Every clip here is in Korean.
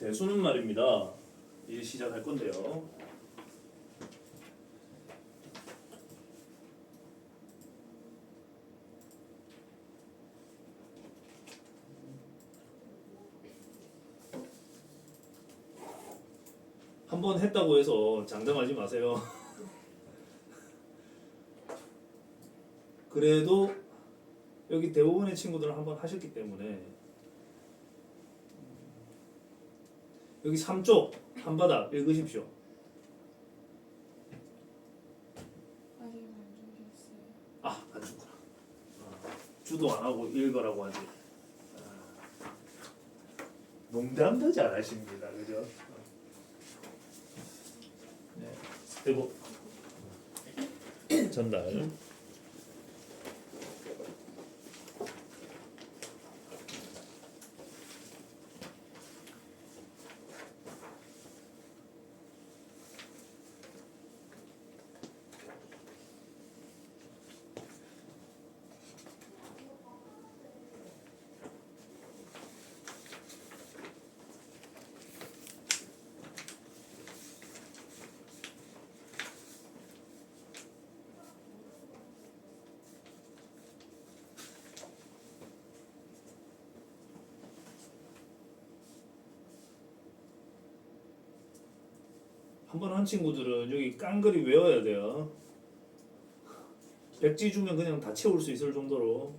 대수는 말입니다. 이제 시작할 건데요. 한 번 했다고 해서 장담하지 마세요. 그래도 여기 대부분의 친구들은 한 번 하셨기 때문에 여기 3쪽 한바닥 읽으십시오. 아직 안 주셨어요. 안 죽구나. 주도 안 하고 읽으라고 하지. 농담도 잘하십니다, 그죠? 네. 그리고 전달. 한 번 한 친구들은 여기 깡그리 외워야 돼요. 백지 주면 그냥 다 채울 수 있을 정도로.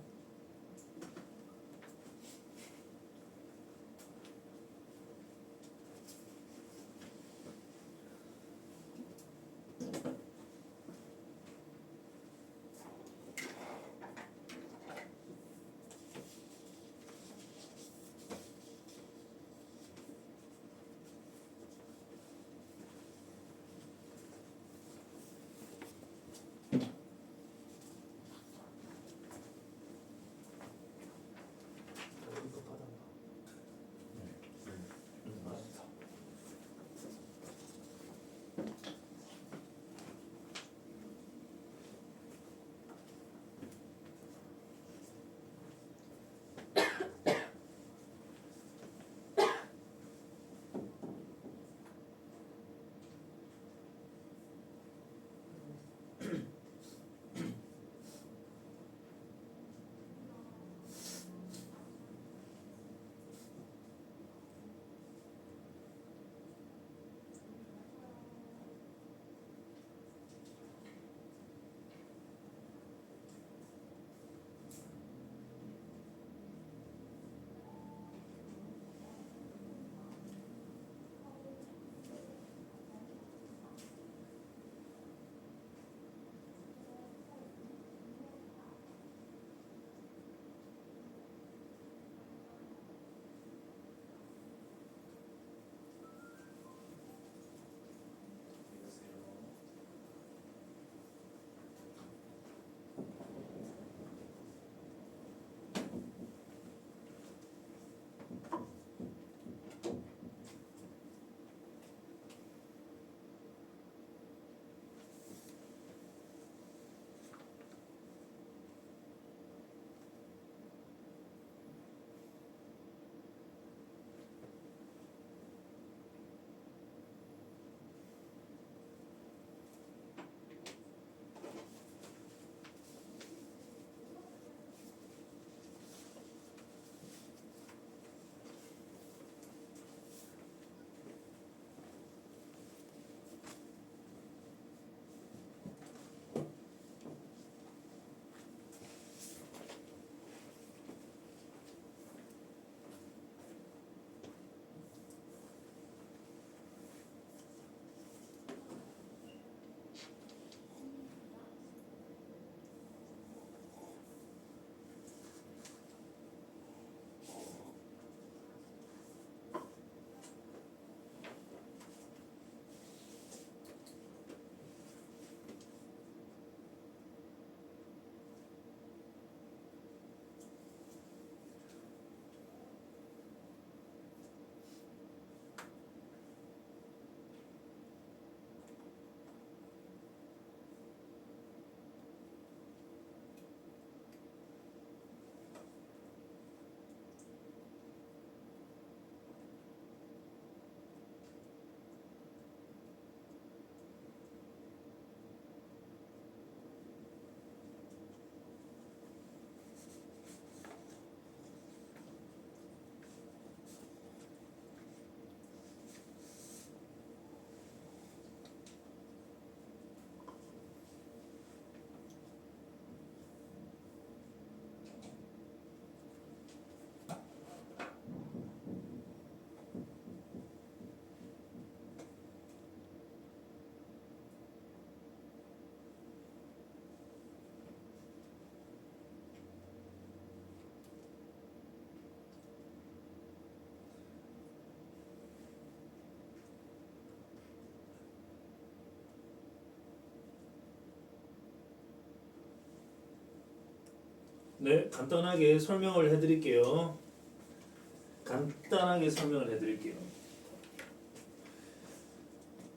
네, 간단하게 설명을 해드릴게요.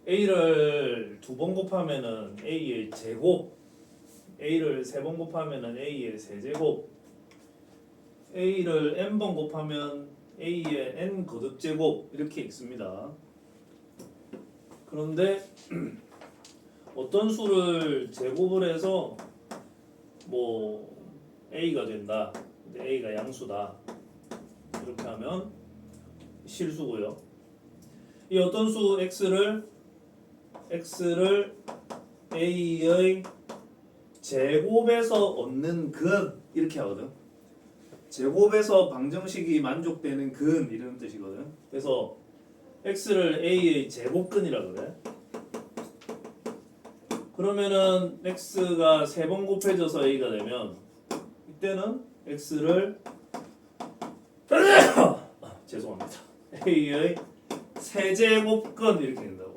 a를 두 번 곱하면은 a의 제곱, a를 세 번 곱하면은 a의 세제곱, a를 n번 곱하면 a의 n 거듭 제곱 이렇게 읽습니다. 그런데 어떤 수를 제곱을 해서 뭐 a가 된다. 근데 a가 양수다. 이렇게 하면 실수고요. 이 어떤 수 x를 a의 제곱에서 얻는 근 이렇게 하거든. 제곱에서 방정식이 만족되는 근 이런 뜻이거든. 그래서 x를 a의 제곱근이라 그래. 그러면은 x가 세 번 곱해져서 a가 되면 이때는 x를 죄송합니다. a의 세제곱근 이렇게 된다고.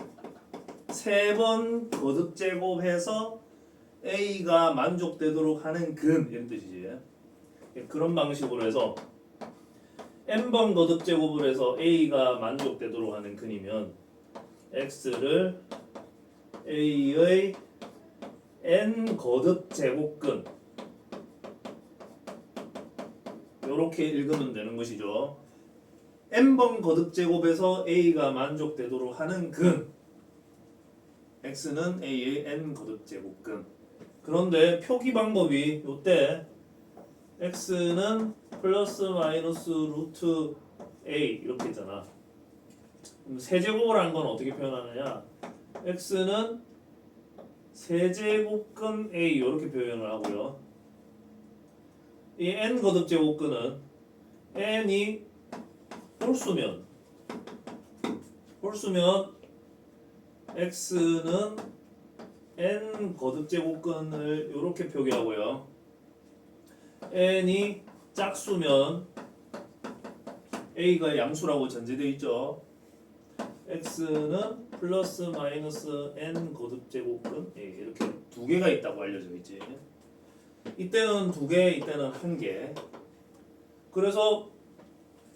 세 번 거듭 제곱해서 a가 만족되도록 하는 근 이런 뜻이지. 그런 방식으로 해서 n번 거듭 제곱을 해서 a가 만족되도록 하는 근이면 x를 a의 n 거듭 제곱근 이렇게 읽으면 되는 것이죠. n번 거듭 제곱에서 a가 만족되도록 하는 근 x는 a의 n 거듭 제곱근. 그런데 표기 방법이 이때 x는 플러스 마이너스 루트 a 이렇게 있잖아. 그럼 세제곱을 한 건 어떻게 표현하느냐? x는 세제곱근 a 이렇게 표현을 하고요. 이 n 거듭 제곱근은 n이 홀수면 x는 n 거듭 제곱근을 이렇게 표기하고요. n이 짝수면 a가 양수라고 전제되어 있죠. x는 플러스 마이너스 n 거듭 제곱근 이렇게 두 개가 있다고 알려져 있지. 이때는 두 개, 이때는 한 개. 그래서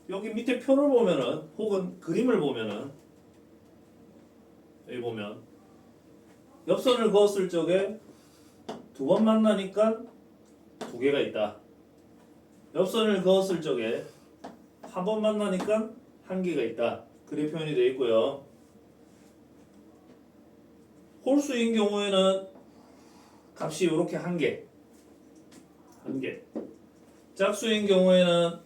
여기 밑에 표를 보면은 혹은 그림을 보면은 여기 보면 옆선을 그었을 적에 두 번 만나니까 두 개가 있다. 옆선을 그었을 적에 한 번 만나니까 한 개가 있다. 그렇게 표현이 되어 있고요. 홀수인 경우에는 값이 이렇게 한 개. 짝수인 경우에는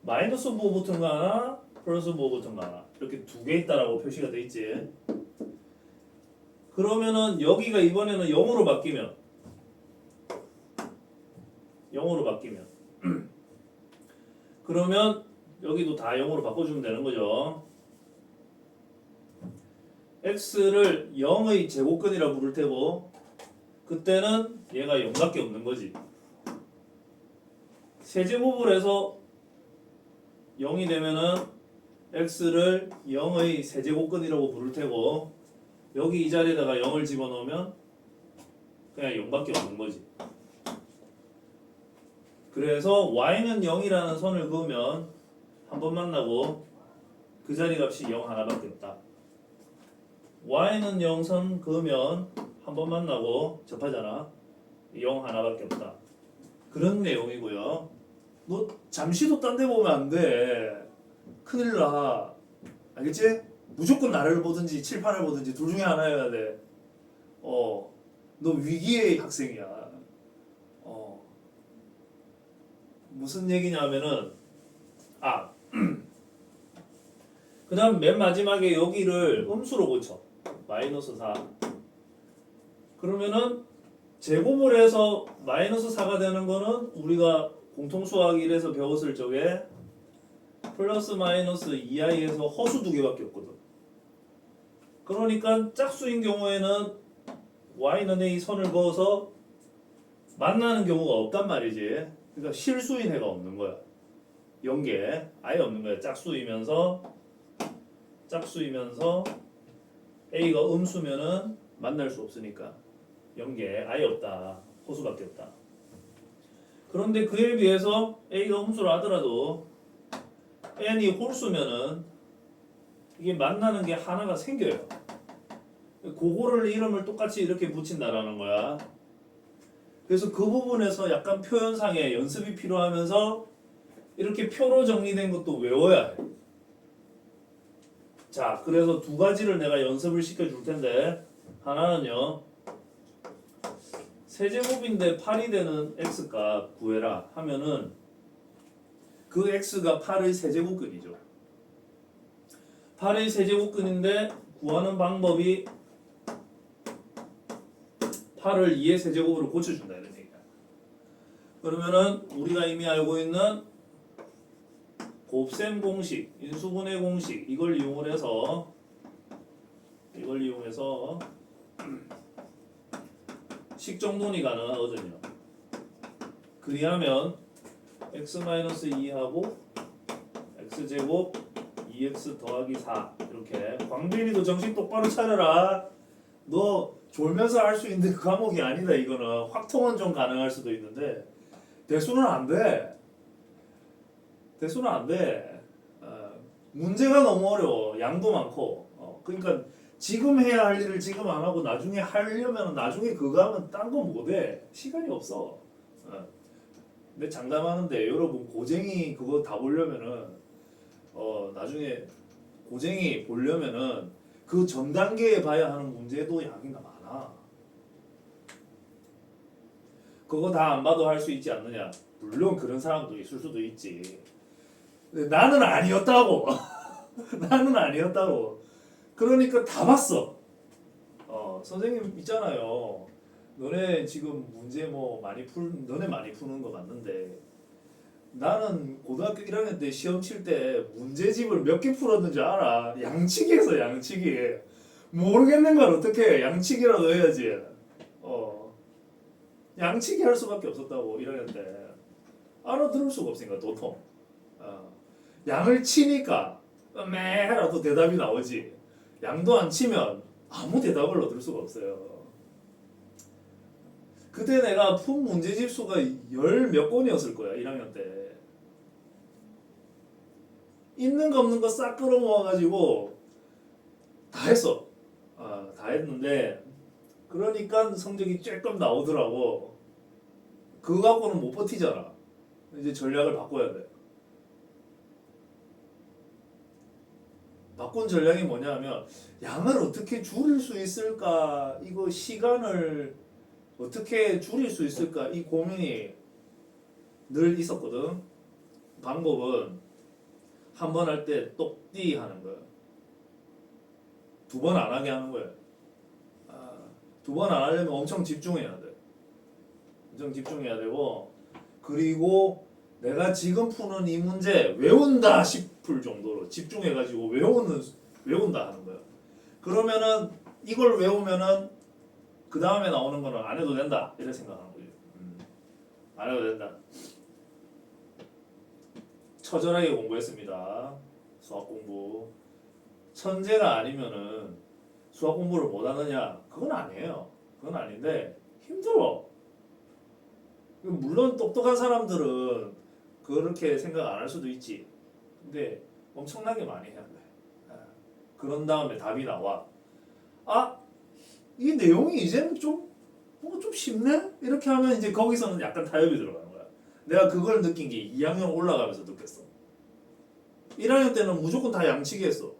마이너스 부호 붙은 거 하나, 플러스 부호 붙은 거 하나 이렇게 두 개 있다라고 표시가 돼 있지. 그러면은 여기가 이번에는 0으로 바뀌면 그러면 여기도 다 0으로 바꿔주면 되는 거죠. x를 0의 제곱근이라 부를 테고 그때는 얘가 0밖에 없는 거지. 세제곱을 해서 0이 되면은 x를 0의 세제곱근이라고 부를 테고 여기 이 자리에다가 0을 집어넣으면 그냥 0밖에 없는 거지. 그래서 y는 0이라는 선을 그으면 한 번 만나고 그 자리 값이 0 하나밖에 없다. y는 0선 그으면 한 번 만나고 접하잖아. 0 하나밖에 없다. 그런 내용이고요. 너 잠시도 딴 데 보면 안 돼. 큰일 나. 알겠지? 무조건 나를 보든지 칠판을 보든지 둘 중에 하나여야 돼. 너 위기의 학생이야. 무슨 얘기냐면은 그 다음 맨 마지막에 여기를 음수로 고쳐. 마이너스 4. 그러면은 제곱을 해서 마이너스 4가 되는 거는 우리가 공통수학 1에서 배웠을 적에 플러스 마이너스 2i에서 허수 두 개밖에 없거든. 그러니까 짝수인 경우에는 y는 a 선을 그어서 만나는 경우가 없단 말이지. 그러니까 실수인 애가 없는 거야. 0개 아예 없는 거야. 짝수이면서 a가 음수면은 만날 수 없으니까 0개 아예 없다. 호수밖에 없다. 그런데 그에 비해서 A가 음수라 하더라도 n이 홀수면은 이게 만나는 게 하나가 생겨요. 그거를 이름을 똑같이 이렇게 붙인다라는 거야. 그래서 그 부분에서 약간 표현상의 연습이 필요하면서 이렇게 표로 정리된 것도 외워야 해. 자, 그래서 두 가지를 내가 연습을 시켜줄 텐데 하나는요. 세제곱인데 8이 되는 x값 구해라 하면은 그 x가 8의 세제곱근이죠. 8의 세제곱근인데 구하는 방법이 8을 2의 세제곱으로 고쳐준다 이런 얘기야. 그러면은 우리가 이미 알고 있는 곱셈 공식, 인수분해 공식 이걸 이용해서 식정돈이 가능하거든요. 그리하면 x-2하고 x제곱 2x 더하기 4 이렇게. 광빈이도 정신 똑바로 차려라. 너 졸면서 할 수 있는 그 과목이 아니다. 이거는 확통은 좀 가능할 수도 있는데 대수는 안 돼. 대수는 안 돼. 문제가 너무 어려워. 양도 많고. 그러니까 지금 해야 할 일을 지금 안 하고 나중에 하려면 나중에 그거 하면 딴 거 못해. 시간이 없어. 근데 장담하는데 여러분 고쟁이 그거 다 보려면은 나중에 고쟁이 보려면은 그 전 단계에 봐야 하는 문제도 양이가 많아. 그거 다 안 봐도 할 수 있지 않느냐? 물론 그런 사람도 있을 수도 있지. 근데 나는 아니었다고. 나는 아니었다고. 그러니까 다 봤어. 선생님 있잖아요. 너네 지금 문제 뭐 너네 많이 푸는 거 맞는데 나는 고등학교 1학년 때 시험 칠 때 문제집을 몇 개 풀었는지 알아? 양치기에서 양치기. 모르겠는 걸 어떻게 해? 양치기라도 해야지. 양치기 할 수밖에 없었다고 1학년 때. 알아들을 수가 없으니까 도통. 양을 치니까 매라도 대답이 나오지. 양도 안 치면 아무 대답을 얻을 수가 없어요. 그때 내가 푼 문제집 수가 10몇 권이었을 거야 1학년 때. 있는 거 없는 거 싹 끌어모아가지고 다 했어. 다 했는데 그러니까 성적이 조금 나오더라고. 그거 갖고는 못 버티잖아. 이제 전략을 바꿔야 돼. 바꾼 전략이 뭐냐면 양을 어떻게 줄일 수 있을까, 이거 시간을 어떻게 줄일 수 있을까, 이 고민이 늘 있었거든. 방법은 한 번 할 때 똑띠 하는 거야. 두 번 안 하게 하는 거야. 두 번 안 하려면 엄청 집중해야 돼. 엄청 집중해야 되고, 그리고 내가 지금 푸는 이 문제 외운다 싶을 정도로 집중해가지고 외운다 하는 거야. 그러면은 이걸 외우면은 그 다음에 나오는 거는 안 해도 된다 이렇게 생각하는 거지. 안 해도 된다. 처절하게 공부했습니다. 수학 공부. 천재가 아니면은 수학 공부를 못 하느냐? 그건 아니에요. 그건 아닌데 힘들어. 물론 똑똑한 사람들은 그렇게 생각 안 할 수도 있지. 근데 엄청나게 많이 해야 돼. 그런 다음에 답이 나와. 이 내용이 이제는 좀 쉽네? 이렇게 하면 이제 거기서는 약간 타협이 들어가는 거야. 내가 그걸 느낀 게 2학년 올라가면서 느꼈어. 1학년 때는 무조건 다 양치기 했어.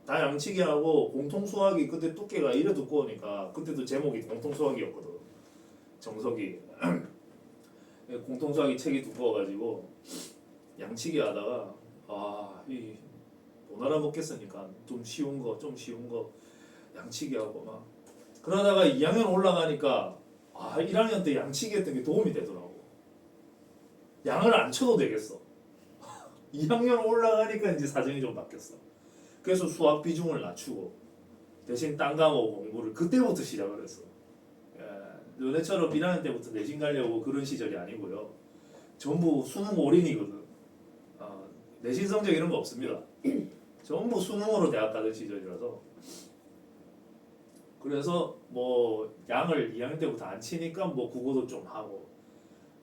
다 양치기 하고 공통수학이 그때 두께가 이래 두꺼우니까 그때도 제목이 공통수학이었거든. 정석이. 공통수학이 책이 두꺼워가지고 양치기 하다가 못 알아먹겠으니까 좀 쉬운 거 양치기 하고 막 그러다가 2학년 올라가니까 1학년 때 양치기 했던 게 도움이 되더라고. 양을 안 쳐도 되겠어. 2학년 올라가니까 이제 사정이 좀 바뀌었어. 그래서 수학 비중을 낮추고 대신 딴 과목 공부를 그때부터 시작을 했어. 너네처럼 1학년 때부터 내신 가려고 그런 시절이 아니고요. 전부 수능 올인이거든. 내신 성적 이런 거 없습니다. 전부 수능으로 대학 가던 시절이라서. 그래서 뭐 양을 2학년 때부터 안 치니까 뭐 국어도 좀 하고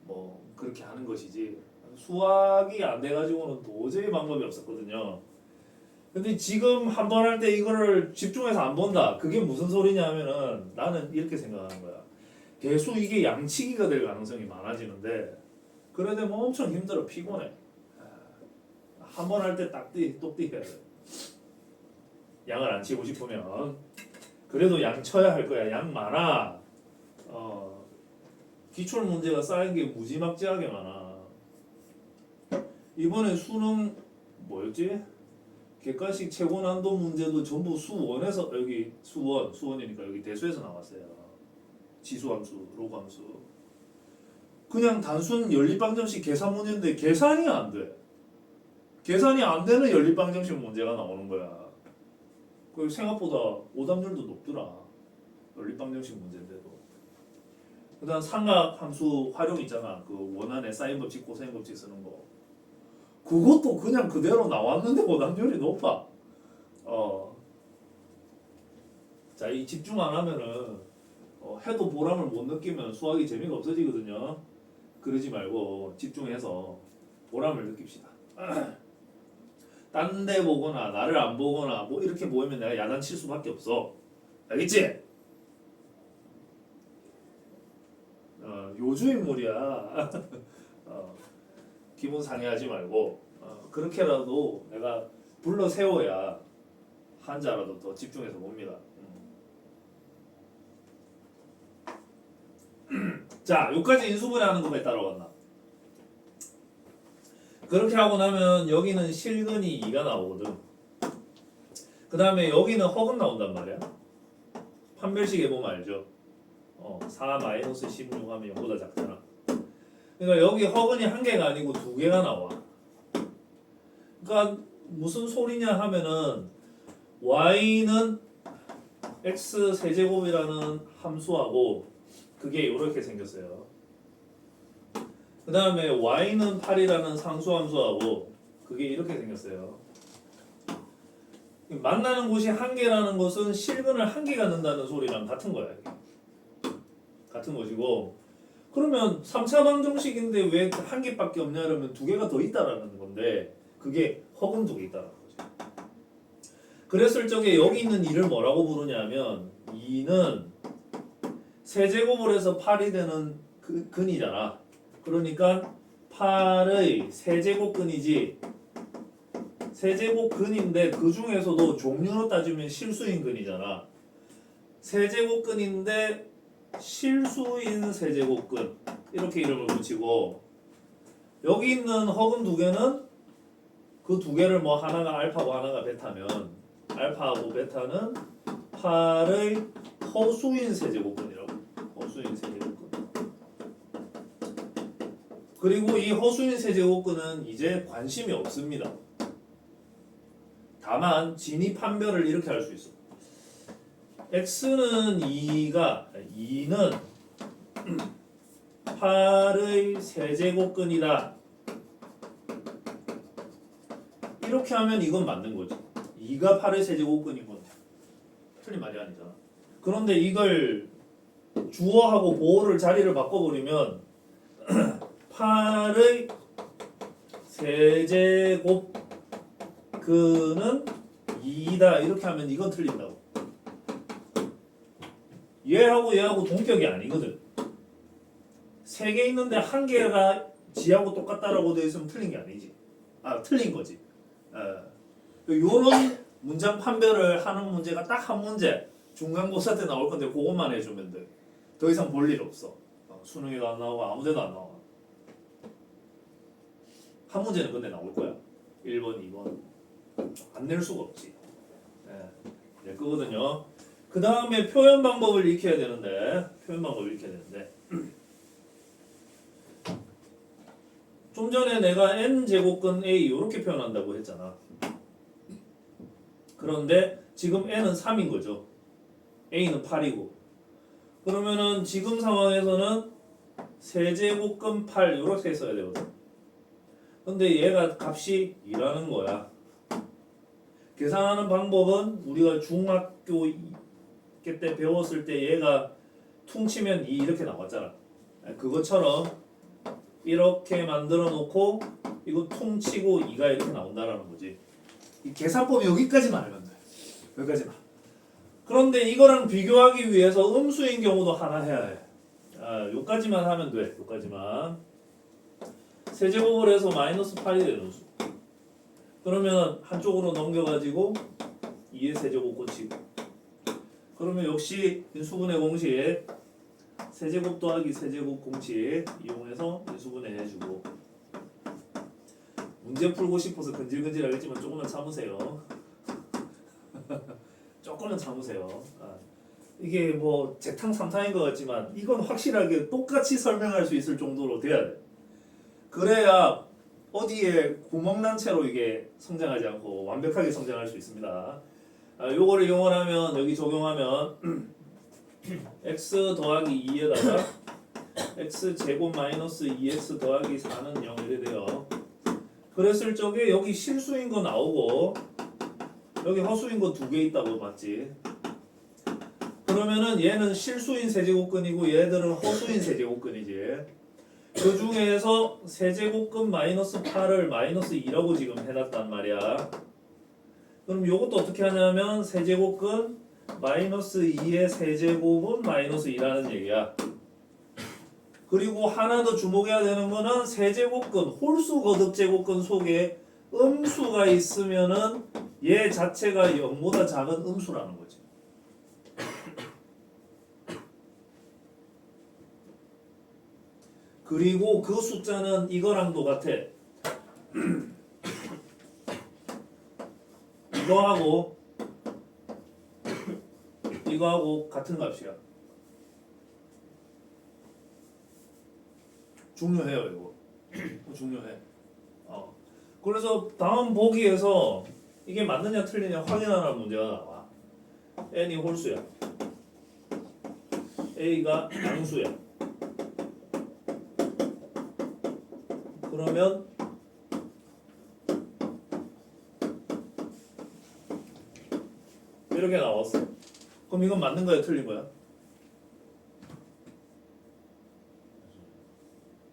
뭐 그렇게 하는 것이지 수학이 안 돼가지고는 도저히 방법이 없었거든요. 근데 지금 한 번 할 때 이거를 집중해서 안 본다. 그게 무슨 소리냐 하면은 나는 이렇게 생각하는 거야. 계속 이게 양치기가 될 가능성이 많아지는데 그래 되면 엄청 힘들어 피곤해. 한 번 할 때 똑띠 해야 돼. 양을 안 치고 싶으면 그래도 양 쳐야 할 거야. 양 많아. 기출 문제가 쌓인 게 무지막지하게 많아. 이번에 수능 뭐였지? 객관식 최고 난도 문제도 전부 수원에서 여기 수원이니까 여기 대수에서 나왔어요. 지수함수, 로그함수. 그냥 단순 연립방정식 계산 문제인데 계산이 안 돼. 계산이 안 되는 연립방정식 문제가 나오는 거야. 그 생각보다 오답률도 높더라. 연립방정식 문제인데도. 그다음 삼각함수 활용 있잖아. 그 원안에 사인 법칙, 코사인 법칙 쓰는 거. 그것도 그냥 그대로 나왔는데 오답률이 높아. 자, 이 집중 안 하면은 해도 보람을 못 느끼면 수학이 재미가 없어지거든요. 그러지 말고 집중해서 보람을 느낍시다. 딴 데 보거나 나를 안 보거나 뭐 이렇게 보이면 내가 야단칠 수밖에 없어. 알겠지? 요주인물이야. 기분 상해하지 말고 그렇게라도 내가 불러 세워야 한자라도 더 집중해서 봅니다. 자, 여기까지 인수분해하는 것에 따라왔나? 그렇게 하고 나면 여기는 실근이 2가 나오거든. 그 다음에 여기는 허근 나온단 말이야. 판별식 해보면 알죠. 4-16 하면 0보다 작잖아. 그러니까 여기 허근이 한 개가 아니고 두 개가 나와. 그러니까 무슨 소리냐 하면은 y는 x 세제곱이라는 함수하고 그게 이렇게 생겼어요. 그 다음에 y는 8이라는 상수함수하고 그게 이렇게 생겼어요. 만나는 곳이 한 개라는 것은 실근을 한 개가 넣는다는 소리랑 같은 거야. 같은 것이고 그러면 3차 방정식인데 왜 한 개밖에 없냐 그러면 두 개가 더 있다라는 건데 그게 허근 두 개 있다라는 거죠. 그랬을 적에 여기 있는 2를 뭐라고 부르냐면 2는 세제곱을 해서 8이 되는 근이잖아. 그러니까 8의 세제곱근이지 세제곱근인데 그 중에서도 종류로 따지면 실수인 근이잖아. 세제곱근인데 실수인 세제곱근 이렇게 이름을 붙이고 여기 있는 허근 두 개는 그 두 개를 뭐 하나가 알파고 하나가 베타면 알파하고 베타는 8의 허수인 세제곱근이라고. 허수인 세제곱근. 그리고 이 허수인 세제곱근은 이제 관심이 없습니다. 다만 진입 판별을 이렇게 할 수 있어. x는 2는 8의 세제곱근이다. 이렇게 하면 이건 맞는 거지. 2가 8의 세제곱근인 건 틀린 말이 아니잖아. 그런데 이걸 주어하고 보어를 자리를 바꿔버리면 8의 세제곱근은 2다 이렇게 하면 이건 틀린다고. 얘하고 얘하고 동격이 아니거든. 세 개 있는데 한 개가 지하고 똑같다라고 되어 있으면 틀린 게 아니지. 틀린 거지. 요런 문장 판별을 하는 문제가 딱 한 문제 중간고사 때 나올 건데 그것만 해주면 돼. 더 이상 볼 일 없어. 수능에도 안 나오고 아무 데도 안 나와. 한 문제는 근데 나올 거야. 1번, 2번 안 낼 수가 없지. 낼 거거든요. 그 다음에 표현 방법을 익혀야 되는데 좀 전에 내가 n제곱근 a 이렇게 표현한다고 했잖아. 그런데 지금 n은 3인 거죠. a는 8이고 그러면은 지금 상황에서는 세제곱근 8 이렇게 써야 되거든. 근데 얘가 값이 2라는 거야. 계산하는 방법은 우리가 중학교 때 배웠을 때 얘가 퉁치면 2 이렇게 나왔잖아. 그것처럼 이렇게 만들어 놓고 이거 퉁치고 2가 이렇게 나온다라는 거지. 이 계산법이 여기까지만 알면 돼. 여기까지만. 그런데 이거랑 비교하기 위해서 음수인 경우도 하나 해야 해. 요까지만 하면 돼. 요까지만. 세제곱을 해서 마이너스 8이 되는 수. 그러면 한쪽으로 넘겨가지고 2의 세제곱 고치고. 그러면 역시 인수분해 공식 세제곱 더하기 세제곱 공식 이용해서 인수분해 해주고. 문제 풀고 싶어서 근질근질하겠지만 조금만 참으세요. 조금만 참으세요. 이게 뭐 재탕 삼탕인 것 같지만 이건 확실하게 똑같이 설명할 수 있을 정도로 돼야 돼. 그래야 어디에 구멍난 채로 이게 성장하지 않고 완벽하게 성장할 수 있습니다. 요거를 이용하면 여기 적용하면 x 더하기 2에다가 x 제곱 마이너스 2x 더하기 4는 0 이래 돼요. 그랬을 적에 여기 실수인 거 나오고 여기 허수인 거 2개 있다고 봤지. 그러면은 얘는 실수인 세제곱근이고 얘들은 허수인 세제곱근이지. 그 중에서 세제곱근 마이너스 8을 마이너스 2라고 지금 해놨단 말이야. 그럼 요것도 어떻게 하냐면 세제곱근 마이너스 2의 세제곱은 마이너스 2라는 얘기야. 그리고 하나 더 주목해야 되는 거는 세제곱근 홀수 거듭 제곱근 속에 음수가 있으면은 얘 자체가 0보다 작은 음수라는 거지. 그리고 그 숫자는 이거랑 똑같아. 이거하고 같은 값이야. 중요해요 이거. 중요해. 그래서 다음 보기에서 이게 맞느냐 틀리냐 확인하는 문제가 나와. n이 홀수야. a가 양수야. 그러면 이렇게 나왔어. 그럼 이건 맞는 거야 틀린 거야?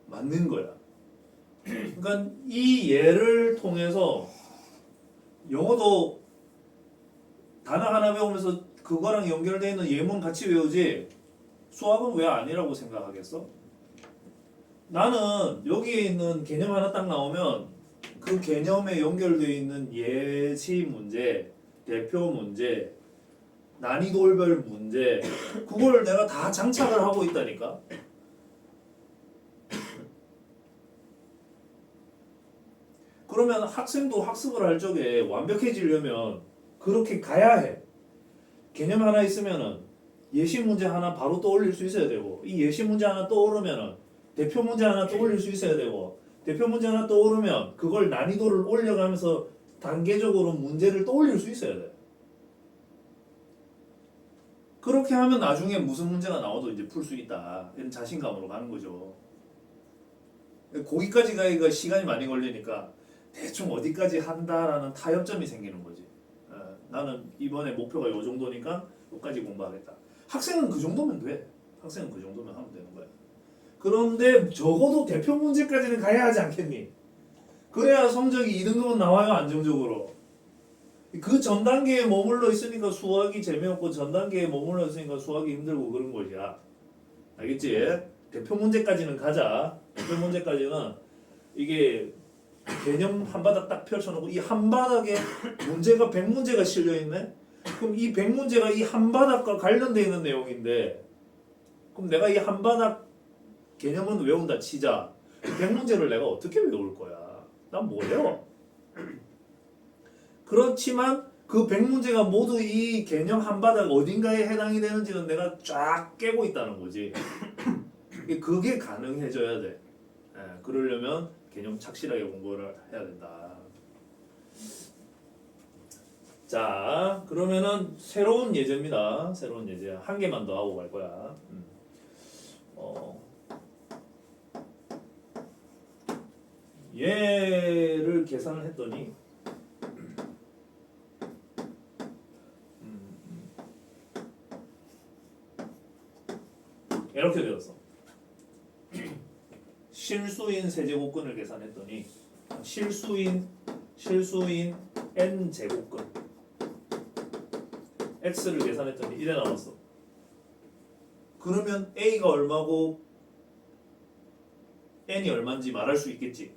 맞는 거야. 그러니까 이 예를 통해서 영어도 단어 하나 배우면서 그거랑 연결되어 있는 예문 같이 외우지 수학은 왜 아니라고 생각하겠어? 나는 여기에 있는 개념 하나 딱 나오면 그 개념에 연결되어 있는 예시 문제, 대표 문제, 난이도별 문제 그걸 내가 다 장착을 하고 있다니까. 그러면 학생도 학습을 할 적에 완벽해지려면 그렇게 가야 해. 개념 하나 있으면은 예시 문제 하나 바로 떠올릴 수 있어야 되고 이 예시 문제 하나 떠오르면은 대표 문제 하나 떠올릴 수 있어야 되고 대표 문제 하나 떠오르면 그걸 난이도를 올려가면서 단계적으로 문제를 떠올릴 수 있어야 돼. 그렇게 하면 나중에 무슨 문제가 나와도 이제 풀 수 있다. 이런 자신감으로 가는 거죠. 거기까지 가기가 시간이 많이 걸리니까 대충 어디까지 한다라는 타협점이 생기는 거지. 나는 이번에 목표가 요 정도니까 여기까지 공부하겠다. 학생은 그 정도면 돼. 학생은 그 정도면 하면 되는 거야. 그런데 적어도 대표 문제까지는 가야 하지 않겠니? 그래야 성적이 2등급은 나와요 안정적으로. 그 전 단계에 머물러 있으니까 수학이 재미없고 전 단계에 머물러 있으니까 수학이 힘들고 그런 것이야. 알겠지? 대표 문제까지는 가자. 대표 문제까지는 이게 개념 한 바닥 딱 펼쳐놓고 이 한 바닥에 문제가 100문제가 실려있네? 그럼 이 100문제가 이 한 바닥과 관련되어 있는 내용인데 그럼 내가 이 한 바닥 개념은 외운다 치자. 100문제를 내가 어떻게 외울 거야? 난 못 외워. 그렇지만 그 100문제가 모두 이 개념 한 바닥 어딘가에 해당이 되는지는 내가 쫙 깨고 있다는 거지. 그게 가능해져야 돼. 그러려면 개념 착실하게 공부를 해야 된다. 자, 그러면은 새로운 예제입니다. 새로운 예제 한 개만 더 하고 갈 거야. 얘를 계산을 했더니 이렇게 되었어. 실수인 세제곱근을 계산했더니 실수인 n 제곱근 x를 계산했더니 이래 나왔어. 그러면 a가 얼마고 n이 얼마인지 말할 수 있겠지.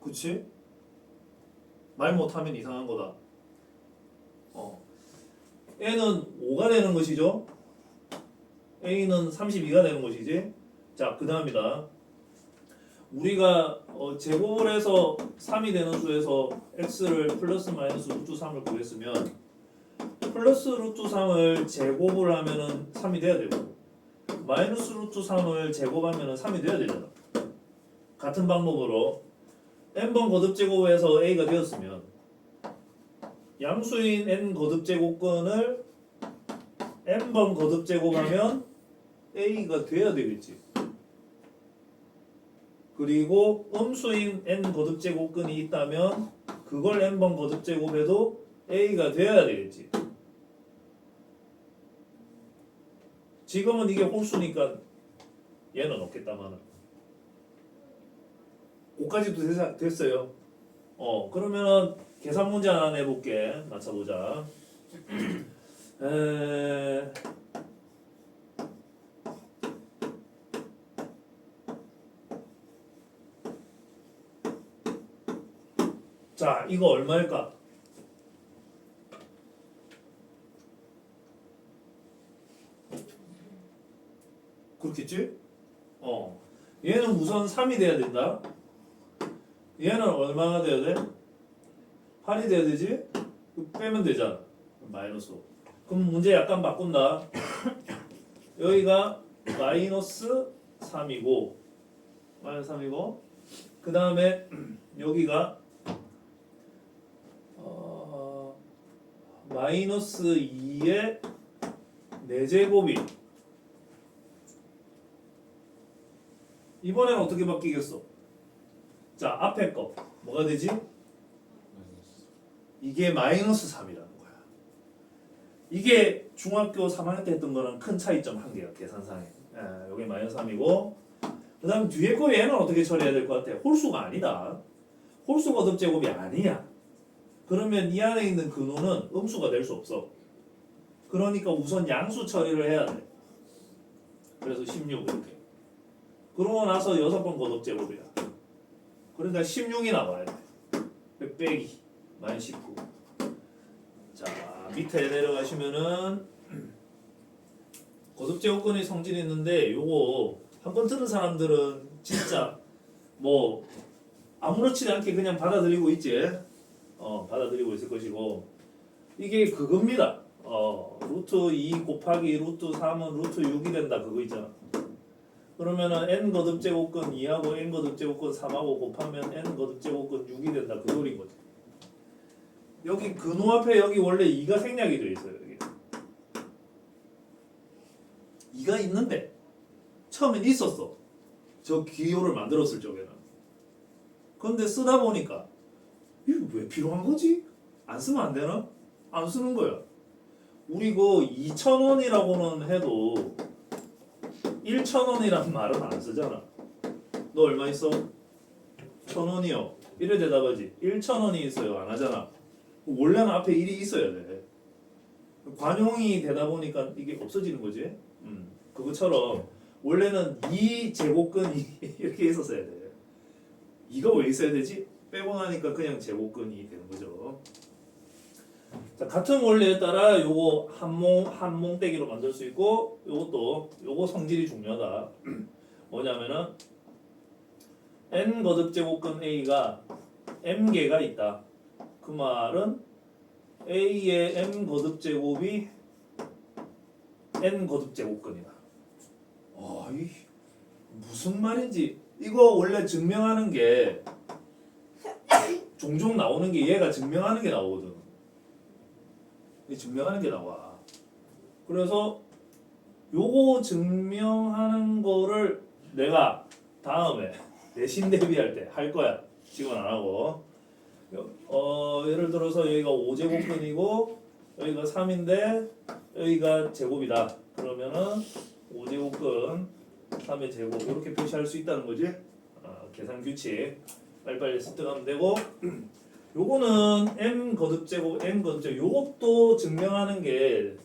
그치? 말 못하면 이상한 거다. n은 5가 되는 것이죠. a는 32가 되는 것이지. 자, 그 다음이다. 우리가 제곱을 해서 3이 되는 수에서 x를 플러스 마이너스 루트 3을 구했으면 플러스 루트 3을 제곱을 하면은 3이 돼야 되고 마이너스 루트 3을 제곱하면은 3이 돼야 되잖아. 같은 방법으로 n번 거듭 제곱해서 a가 되었으면 양수인 n 거듭 제곱근을 n번 거듭 제곱하면 a가 돼야 되겠지. 그리고 음수인 n 거듭 제곱근이 있다면 그걸 n번 거듭 제곱해도 a가 돼야 되겠지. 지금은 이게 홀수니까 얘는 없겠다마는. 그까지도 됐어요. 그러면은 계산 문제 하나 내볼게. 맞춰보자. 자, 이거 얼마일까? 그렇겠지? 얘는 우선 3이 돼야 된다. 얘는 얼마가 돼야 돼? 8이 돼야 되지? 빼면 되잖아. 마이너스 5. 그럼 문제 약간 바꾼다. 여기가 마이너스 3이고 마이너스 3이고 그 다음에 여기가 마이너스 2의 4제곱이 이번에는 어떻게 바뀌겠어? 자, 앞에 거 뭐가 되지? 이게 마이너스 3이라는 거야. 이게 중학교 3학년 때 했던 거랑 큰 차이점 한 개야, 계산상에. 여기 마이너스 3이고 그 다음 뒤에 거 얘는 어떻게 처리해야 될 것 같아? 홀수가 아니다. 홀수 거듭 제곱이 아니야. 그러면 이 안에 있는 근호는 음수가 될 수 없어. 그러니까 우선 양수 처리를 해야 돼. 그래서 16 이렇게. 그러고 나서 6번 거듭 제곱이야. 그러니까 16이 나와야 돼. 빼기 마이너스 19. 자, 밑에 내려가시면은 거듭 제곱근의 성질이 있는데 요거 한 번 들은 사람들은 진짜 뭐 아무렇지 않게 그냥 받아들이고 있지. 받아들이고 있을 것이고 이게 그겁니다. 루트 2 곱하기 루트 3은 루트 6이 된다 그거 있잖아. 그러면은 n 거듭 제곱근 2하고 n 거듭 제곱근 3하고 곱하면 n 거듭 제곱근 6이 된다 그 소리인 거지. 여기 근호 앞에 여기 원래 2가 생략이 되어 있어요. 여기 2가 있는데 처음엔 있었어. 저 기호를 만들었을 적에는. 그런데 쓰다 보니까 이거 왜 필요한 거지? 안 쓰면 안 되나? 안 쓰는 거야. 우리 그 2,000원이라고는 해도 1,000원이란 말은 안 쓰잖아. 너 얼마 있어? 1,000원이요. 이래 대답하지. 1,000원이 있어요. 안 하잖아. 원래는 앞에 1이 있어야 돼. 관용이 되다 보니까 이게 없어지는 거지. 그것처럼 원래는 2제곱근이 이렇게 있었어야 돼. 2가 왜 있어야 되지? 빼고 나니까 그냥 제곱근이 되는 거죠. 자, 같은 원리에 따라 요거 한 몽떼기로 만들 수 있고 요거 성질이 중요하다. 뭐냐면은 n 거듭 제곱근 a가 m개가 있다. 그 말은 a의 m 거듭 제곱이 n 거듭 제곱근이다. 이 무슨 말인지 이거 원래 증명하는 게 종종 나오는 게 얘가 증명하는 게 나오거든. 증명하는 게 나와. 그래서 요거 증명하는 거를 내가 다음에 내신 대비할 때 할 거야. 지금은 안 하고. 예를 들어서 여기가 5제곱근이고 여기가 3인데 여기가 제곱이다. 그러면은 5제곱근 3의 제곱 이렇게 표시할 수 있다는 거지. 계산 규칙 빨리빨리 습득하면 되고 요거는 m 거듭 제곱 n 거듭 제곱 요것도 증명하는 게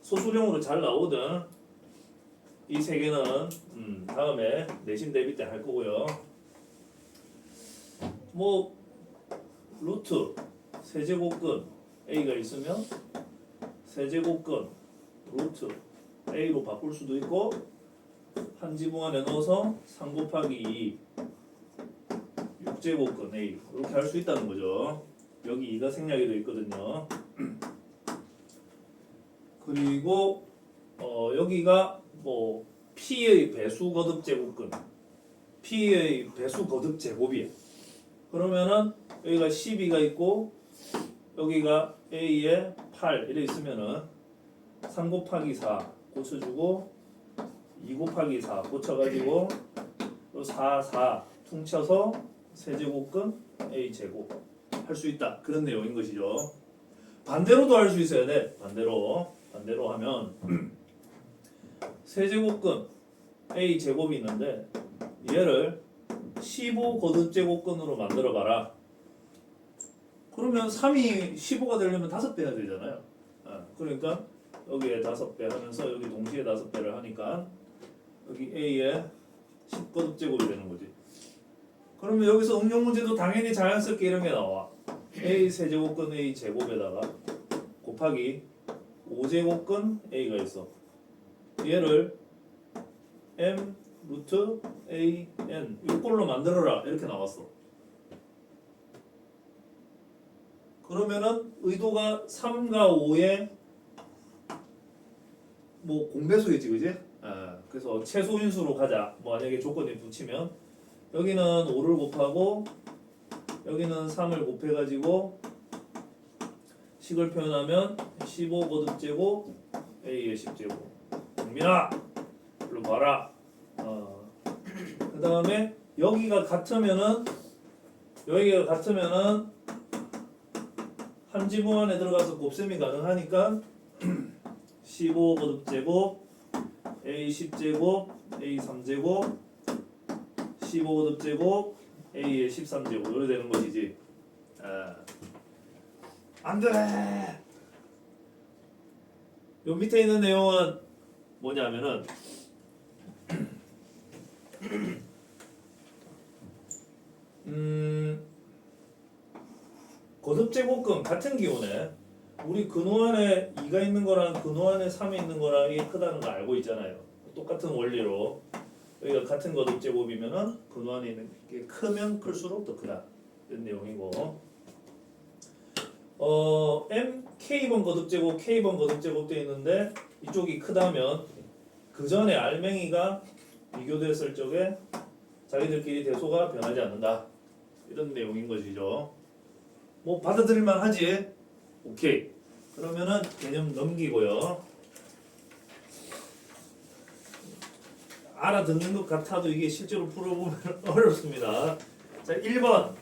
소수령으로 잘 나오거든. 이 세 개는 다음에 내신 대비 때 할 거고요. 뭐 루트 세제곱근 a가 있으면 세제곱근 루트 a로 바꿀 수도 있고 한 지붕 안에 넣어서 3 곱하기 2 6제곱근 a 이렇게 할 수 있다는 거죠. 여기 2가 생략이 되어 있거든요. 그리고 여기가 뭐 p의 배수 거듭 제곱근 p의 배수 거듭 제곱이에요. 그러면은 여기가 12가 있고 여기가 a에 8 이래 있으면은 3 곱하기 4 고쳐주고 2 곱하기 4 고쳐가지고 또 4 퉁쳐서 세제곱근 a 제곱 할 수 있다 그런 내용인 것이죠. 반대로도 할 수 있어야 돼. 반대로 하면 세제곱근 a 제곱이 있는데 얘를 15 거듭 제곱근으로 만들어 봐라. 그러면 3이 15가 되려면 5배 해야 되잖아요. 그러니까 여기에 5배 하면서 여기 동시에 5배를 하니까 여기 a에 10 거듭 제곱이 되는 거지. 그러면 여기서 응용 문제도 당연히 자연스럽게 이런 게 나와. a 세제곱근 a 제곱에다가 곱하기 5제곱근 a가 있어. 얘를 m 루트 a n 이걸로 만들어라 이렇게 나왔어. 그러면은 의도가 3과 5의 뭐 공배수겠지, 그지? 그래서 최소인수로 가자. 뭐 만약에 조건이 붙이면 여기는 5를 곱하고 여기는 3을 곱해가지고 식을 표현하면 15 거듭 제곱 a의 10제곱. 공민아, 일로 봐라. 그 다음에 여기가 같으면은 한 지붕 안에 들어가서 곱셈이 가능하니까 15 거듭 제곱 a 10제곱 a 3제곱 15 거듭 제곱 a의 13제곱 이렇게 되는 것이지. 안 돼. 요 밑에 있는 내용은 뭐냐면은 거듭 제곱근 같은 기호네. 우리 근호 안에 2가 있는 거랑 근호 안에 3이 있는 거랑 이게 크다는 거 알고 있잖아요. 똑같은 원리로 여기가 같은 거듭 제곱이면은 근호 안에 있는 게 크면 클수록 더 크다 이런 내용이고. m k번 거듭 제곱 k번 거듭 제곱 돼 있는데 이쪽이 크다면 그 전에 알맹이가 비교됐을 적에 자기들끼리 대소가 변하지 않는다 이런 내용인 것이죠. 뭐 받아들일만 하지. 오케이. 그러면은 개념 넘기고요. 알아듣는 것 같아도 이게 실제로 풀어보면 어렵습니다. 자, 1번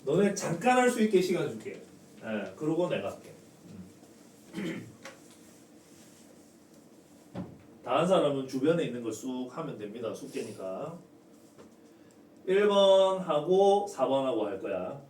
너네 잠깐 할 수 있게 시간 줄게. 그러고 내가 할게. 다 한 사람은 주변에 있는 걸 쑥 하면 됩니다. 숙제니까. 1번 하고 4번 하고 할 거야.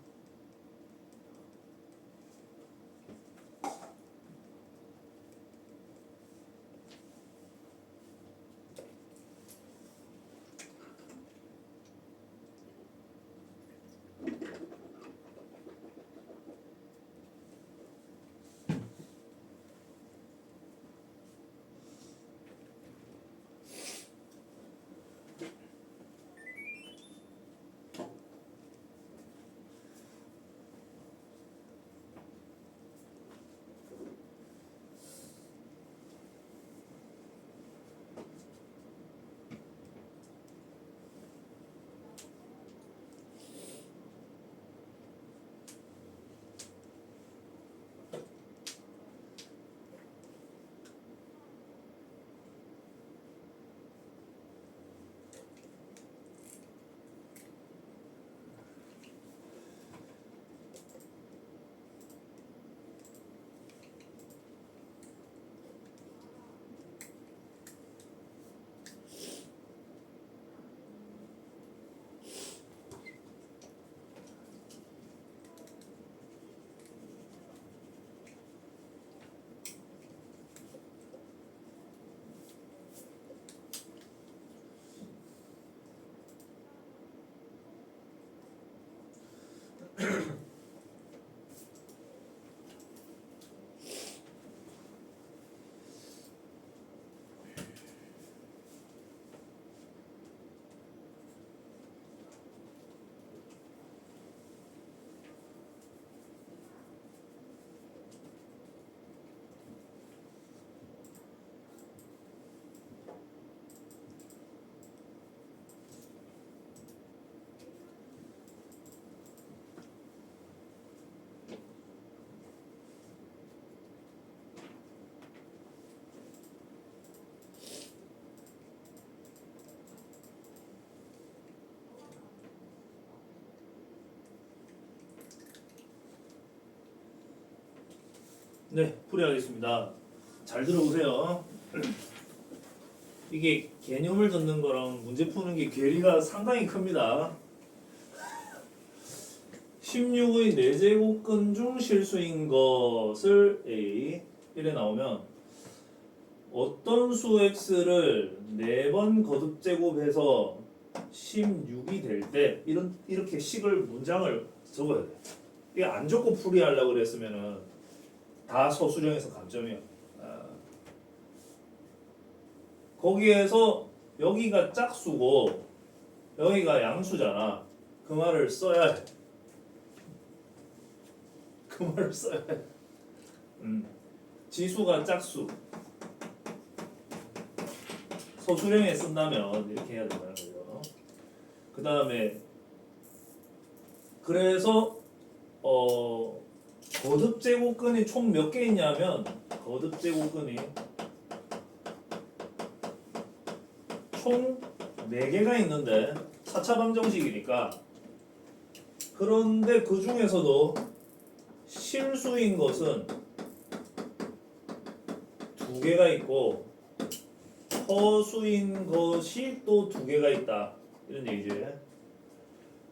네, 풀이하겠습니다. 잘 들어보세요. 이게 개념을 듣는 거랑 문제 푸는 게 괴리가 상당히 큽니다. 16의 4제곱근 중 실수인 것을 A 이래 나오면 어떤 수 x를 4번 거듭제곱해서 16이 될 때 이렇게 식을 문장을 적어야 돼. 이게 안 적고 풀이하려고 그랬으면은 다 소수령에서 감점이야. 거기에서 여기가 짝수고 여기가 양수잖아. 그 말을 써야 해. 그 말을 써야 해. 지수가 짝수. 소수령에 쓴다면 이렇게 해야 된다는 거죠. 그 다음에 그래서 거듭제곱근이 총 몇 개 있냐면 거듭제곱근이 총 4개가 있는데 4차 방정식이니까 그런데 그 중에서도 실수인 것은 2개가 있고 허수인 것이 또 2개가 있다 이런 얘기지.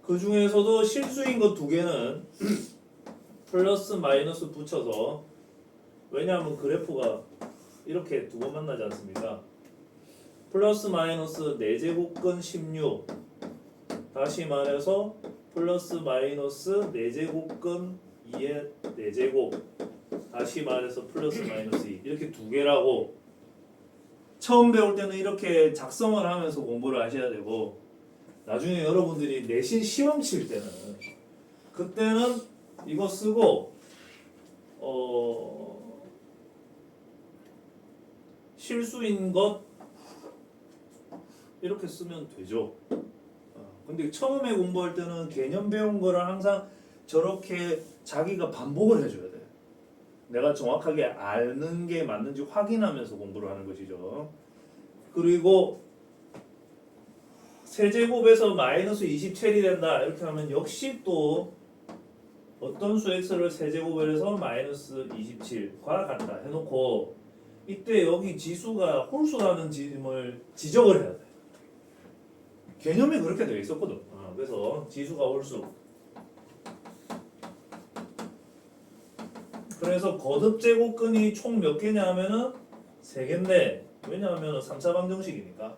그 중에서도 실수인 것 2개는 플러스 마이너스 붙여서 왜냐하면 그래프가 이렇게 두 번 만나지 않습니까? 플러스 마이너스 4제곱근 16 다시 말해서 플러스 마이너스 4제곱근 2의 4제곱 다시 말해서 플러스 마이너스 2 이렇게 2개라고 처음 배울 때는 이렇게 작성을 하면서 공부를 하셔야 되고 나중에 여러분들이 내신 시험 칠 때는 그때는 이거 쓰고 실수인 것 이렇게 쓰면 되죠. 근데 처음에 공부할 때는 개념 배운 거를 항상 저렇게 자기가 반복을 해줘야 돼. 내가 정확하게 아는 게 맞는지 확인하면서 공부를 하는 것이죠. 그리고 세제곱에서 마이너스 27이 된다 이렇게 하면 역시 또 어떤 수 x를 세제곱을 해서 마이너스 27과 같다 해놓고 이때 여기 지수가 홀수라는 점을 지적을 해야 돼. 개념이 그렇게 되어 있었거든. 그래서 지수가 홀수. 그래서 거듭제곱근이 총 몇 개냐 하면은 3개인데 왜냐하면 3차 방정식이니까.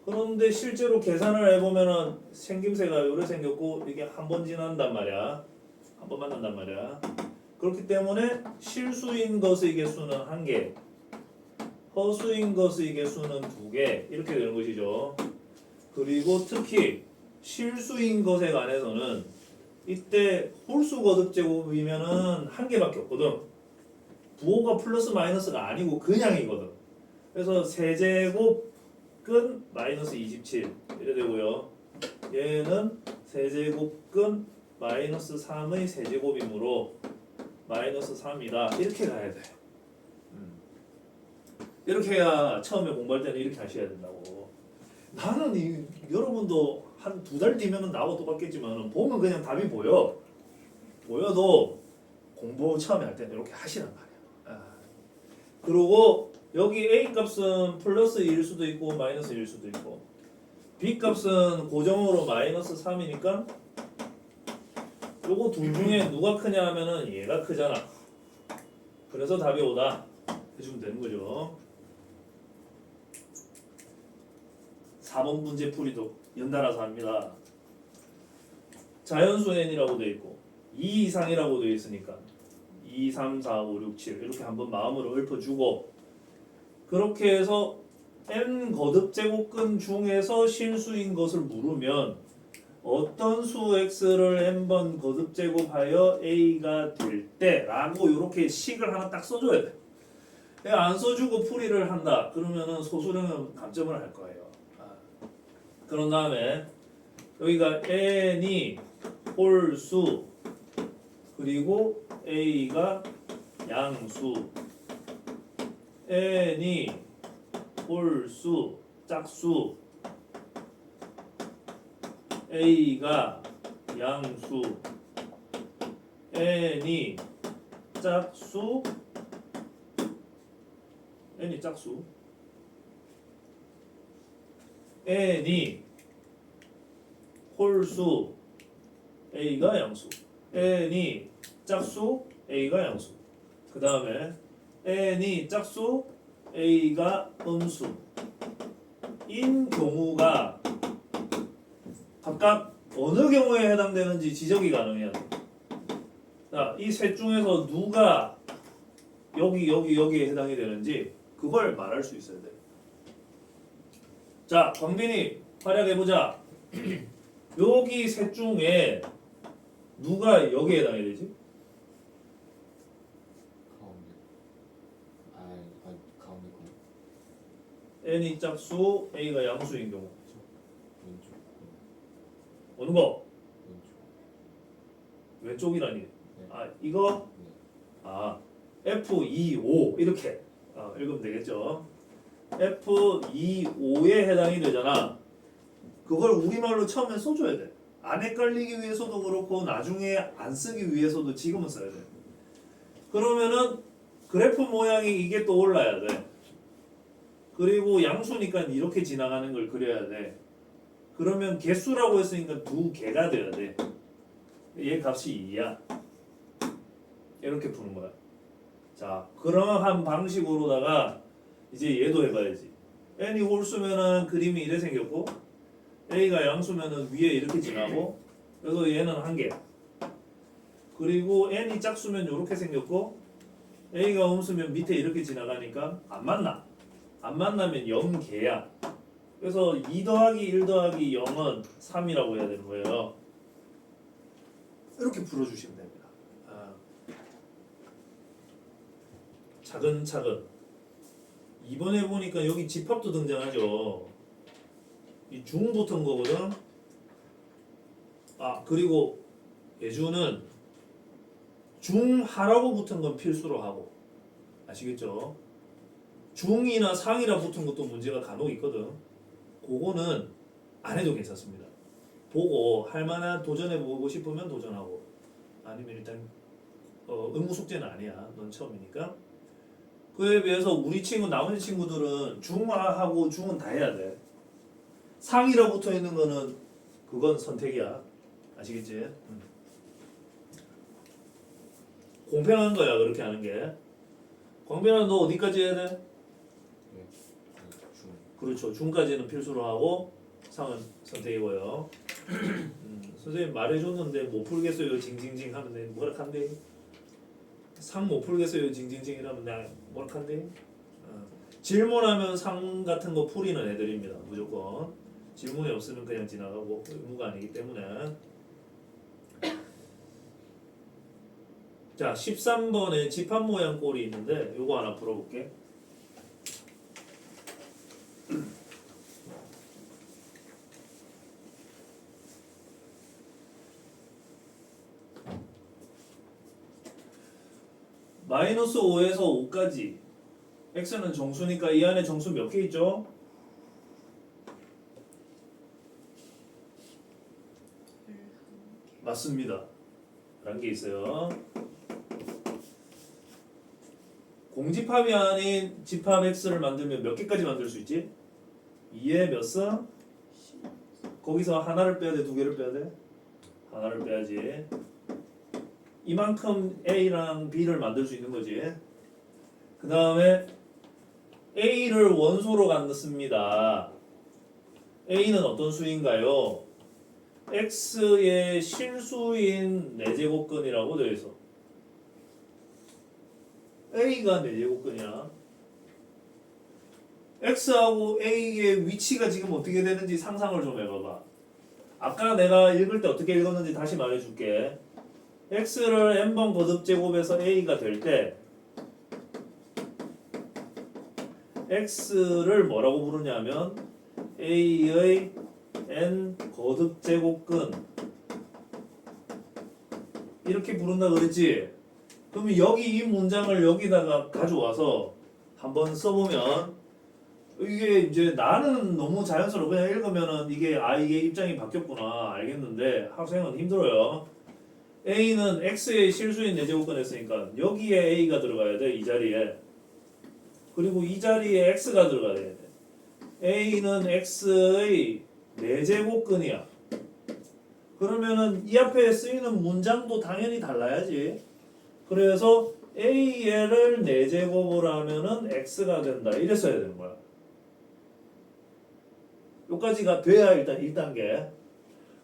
그런데 실제로 계산을 해보면은 생김새가 이렇게 생겼고 이게 한 번 지난단 말이야. 한 번 만난단 말이야. 그렇기 때문에 실수인 것의 개수는 1개, 허수인 것의 개수는 2개 이렇게 되는 것이죠. 그리고 특히 실수인 것에 관해서는 이때 홀수 거듭제곱이면은 1개밖에 없거든. 부호가 플러스 마이너스가 아니고 그냥이거든. 그래서 세제곱근 마이너스 27 이래 되고요. 얘는 세제곱근 마이너스 3의 세제곱이므로 마이너스 3이다 이렇게 가야 돼. 이렇게 해야 처음에 공부할 때는 이렇게 하셔야 된다고. 나는 여러분도 한 2달 뒤면은 나하고 똑같겠지만 보면 그냥 답이 보여도 공부 처음에 할 때는 이렇게 하시란 말이야. 그리고 여기 A 값은 플러스 1일 수도 있고 마이너스 1일 수도 있고 B 값은 고정으로 마이너스 3이니까 요거 둘 중에 누가 크냐 하면은 얘가 크잖아. 그래서 답이 5다 해주면 되는 거죠. 4번 문제 풀이도 연달아서 합니다. 자연수 n이라고 되어 있고 2 이상이라고 되어 있으니까 2, 3, 4, 5, 6, 7 이렇게 한번 마음으로 읊어주고 그렇게 해서 n 거듭제곱근 중에서 실수인 것을 물으면 어떤 수 x를 n번 거듭제곱하여 a가 될 때라고 이렇게 식을 하나 딱 써줘야 돼. 안 써주고 풀이를 한다 그러면은 소수령은 감점을 할 거예요. 그런 다음에 여기가 n이 홀수 그리고 a가 양수 n이 홀수 짝수 a가 양수 n이 짝수 n이 짝수 n이 홀수 a가 양수 n이 짝수 a가 양수 그 다음에 n이 짝수 a가 음수 인 경우가 각각 어느 경우에 해당되는지 지적이 가능해야 돼. 자, 이 셋 중에서 누가 여기에 해당이 되는지 그걸 말할 수 있어야 돼. 자, 광빈이 활약해보자. 여기 셋 중에 누가 여기에 해당이 되지? 가운데. 가운데 거. n이 짝수, a가 양수인 경우. 왼쪽. 어느 거? 왼쪽. 왼쪽이라니. 네. 아, 이거? 네. 아, F25 이렇게 읽으면 되겠죠. F25에 해당이 되잖아. 그걸 우리말로 처음에 써줘야 돼. 안 헷갈리기 위해서도 그렇고 나중에 안 쓰기 위해서도 지금은 써야 돼. 그러면은 그래프 모양이 이게 떠올라야 돼. 그리고 양수니까 이렇게 지나가는 걸 그려야 돼. 그러면 개수라고 했으니까 두 개가 돼야 돼. 얘 값이 2야. 이렇게 푸는 거야. 자, 그러한 방식으로다가 이제 얘도 해봐야지. n이 홀수면은 그림이 이래 생겼고 a가 양수면은 위에 이렇게 지나고 그래서 얘는 한 개. 그리고 n이 짝수면 이렇게 생겼고 a가 음수면 밑에 이렇게 지나가니까 안 만나. 안 만나면 0개야. 그래서 2 더하기 1 더하기 0은 3이라고 해야 되는 거예요. 이렇게 풀어주시면 됩니다. 차근차근. 이번에 보니까 여기 집합도 등장하죠. 이 중 붙은 거거든. 아, 그리고 예주는 중하라고 붙은 건 필수로 하고. 아시겠죠? 중이나 상이라 붙은 것도 문제가 간혹 있거든. 그거는 안 해도 괜찮습니다. 보고 할만한 도전해보고 싶으면 도전하고 아니면 일단 의무 숙제는 아니야. 넌 처음이니까. 그에 비해서 우리 친구 나머지 친구들은 중하하고 중은 다 해야 돼. 상이라 붙어 있는 거는 그건 선택이야. 아시겠지? 공평한 거야 그렇게 하는 게. 광빈아 너 어디까지 해야 돼? 네. 중. 그렇죠. 중까지는 필수로 하고 상은 선택이고요. 선생님 말해줬는데 못 풀겠어요 징징징 하면 내 뭐라 한대? 상 못 풀겠어요 징징징 이러면 나 뭐라 한대? 질문하면 상 같은 거 풀이는 애들입니다. 무조건. 질문이 없으면 그냥 지나가고 의무가 아니기 때문에. 자 13번에 집합 모양 꼴이 있는데 요거 하나 풀어볼게. 마이너스 5에서 5까지 x는 정수니까 이 안에 정수 몇 개 있죠? 맞습니다. 1개 있어요. 공집합이 아닌 집합 x를 만들면 몇 개까지 만들 수 있지? 2에 몇 승? 거기서 하나를 빼야 돼? 두 개를 빼야 돼? 하나를 빼야지. 이만큼 a랑 b를 만들 수 있는 거지. 그 다음에 a를 원소로 갖습니다. a는 어떤 수인가요? x의 실수인 4제곱근이라고 되어 있어. a가 4제곱근이야. x하고 a의 위치가 지금 어떻게 되는지 상상을 좀 해봐봐. 아까 내가 읽을 때 어떻게 읽었는지 다시 말해줄게. x를 n번 거듭제곱해서 a가 될 때 x를 뭐라고 부르냐면 a의 n 거듭제곱근 이렇게 부른다 그랬지? 그러면 여기 이 문장을 여기다가 가져와서 한번 써보면 이게 이제 나는 너무 자연스러워 그냥 읽으면은 이게 이게 입장이 바뀌었구나 알겠는데 학생은 힘들어요. A는 X의 실수인 4제곱근 했으니까 여기에 A가 들어가야 돼. 이 자리에. 그리고 이 자리에 X가 들어가야 돼. A는 X의 4제곱근이야. 그러면은 이 앞에 쓰이는 문장도 당연히 달라야지. 그래서 A를 4제곱을 하면은 X가 된다. 이래 써야 되는 거야. 여기까지가 돼야 일단 1단계.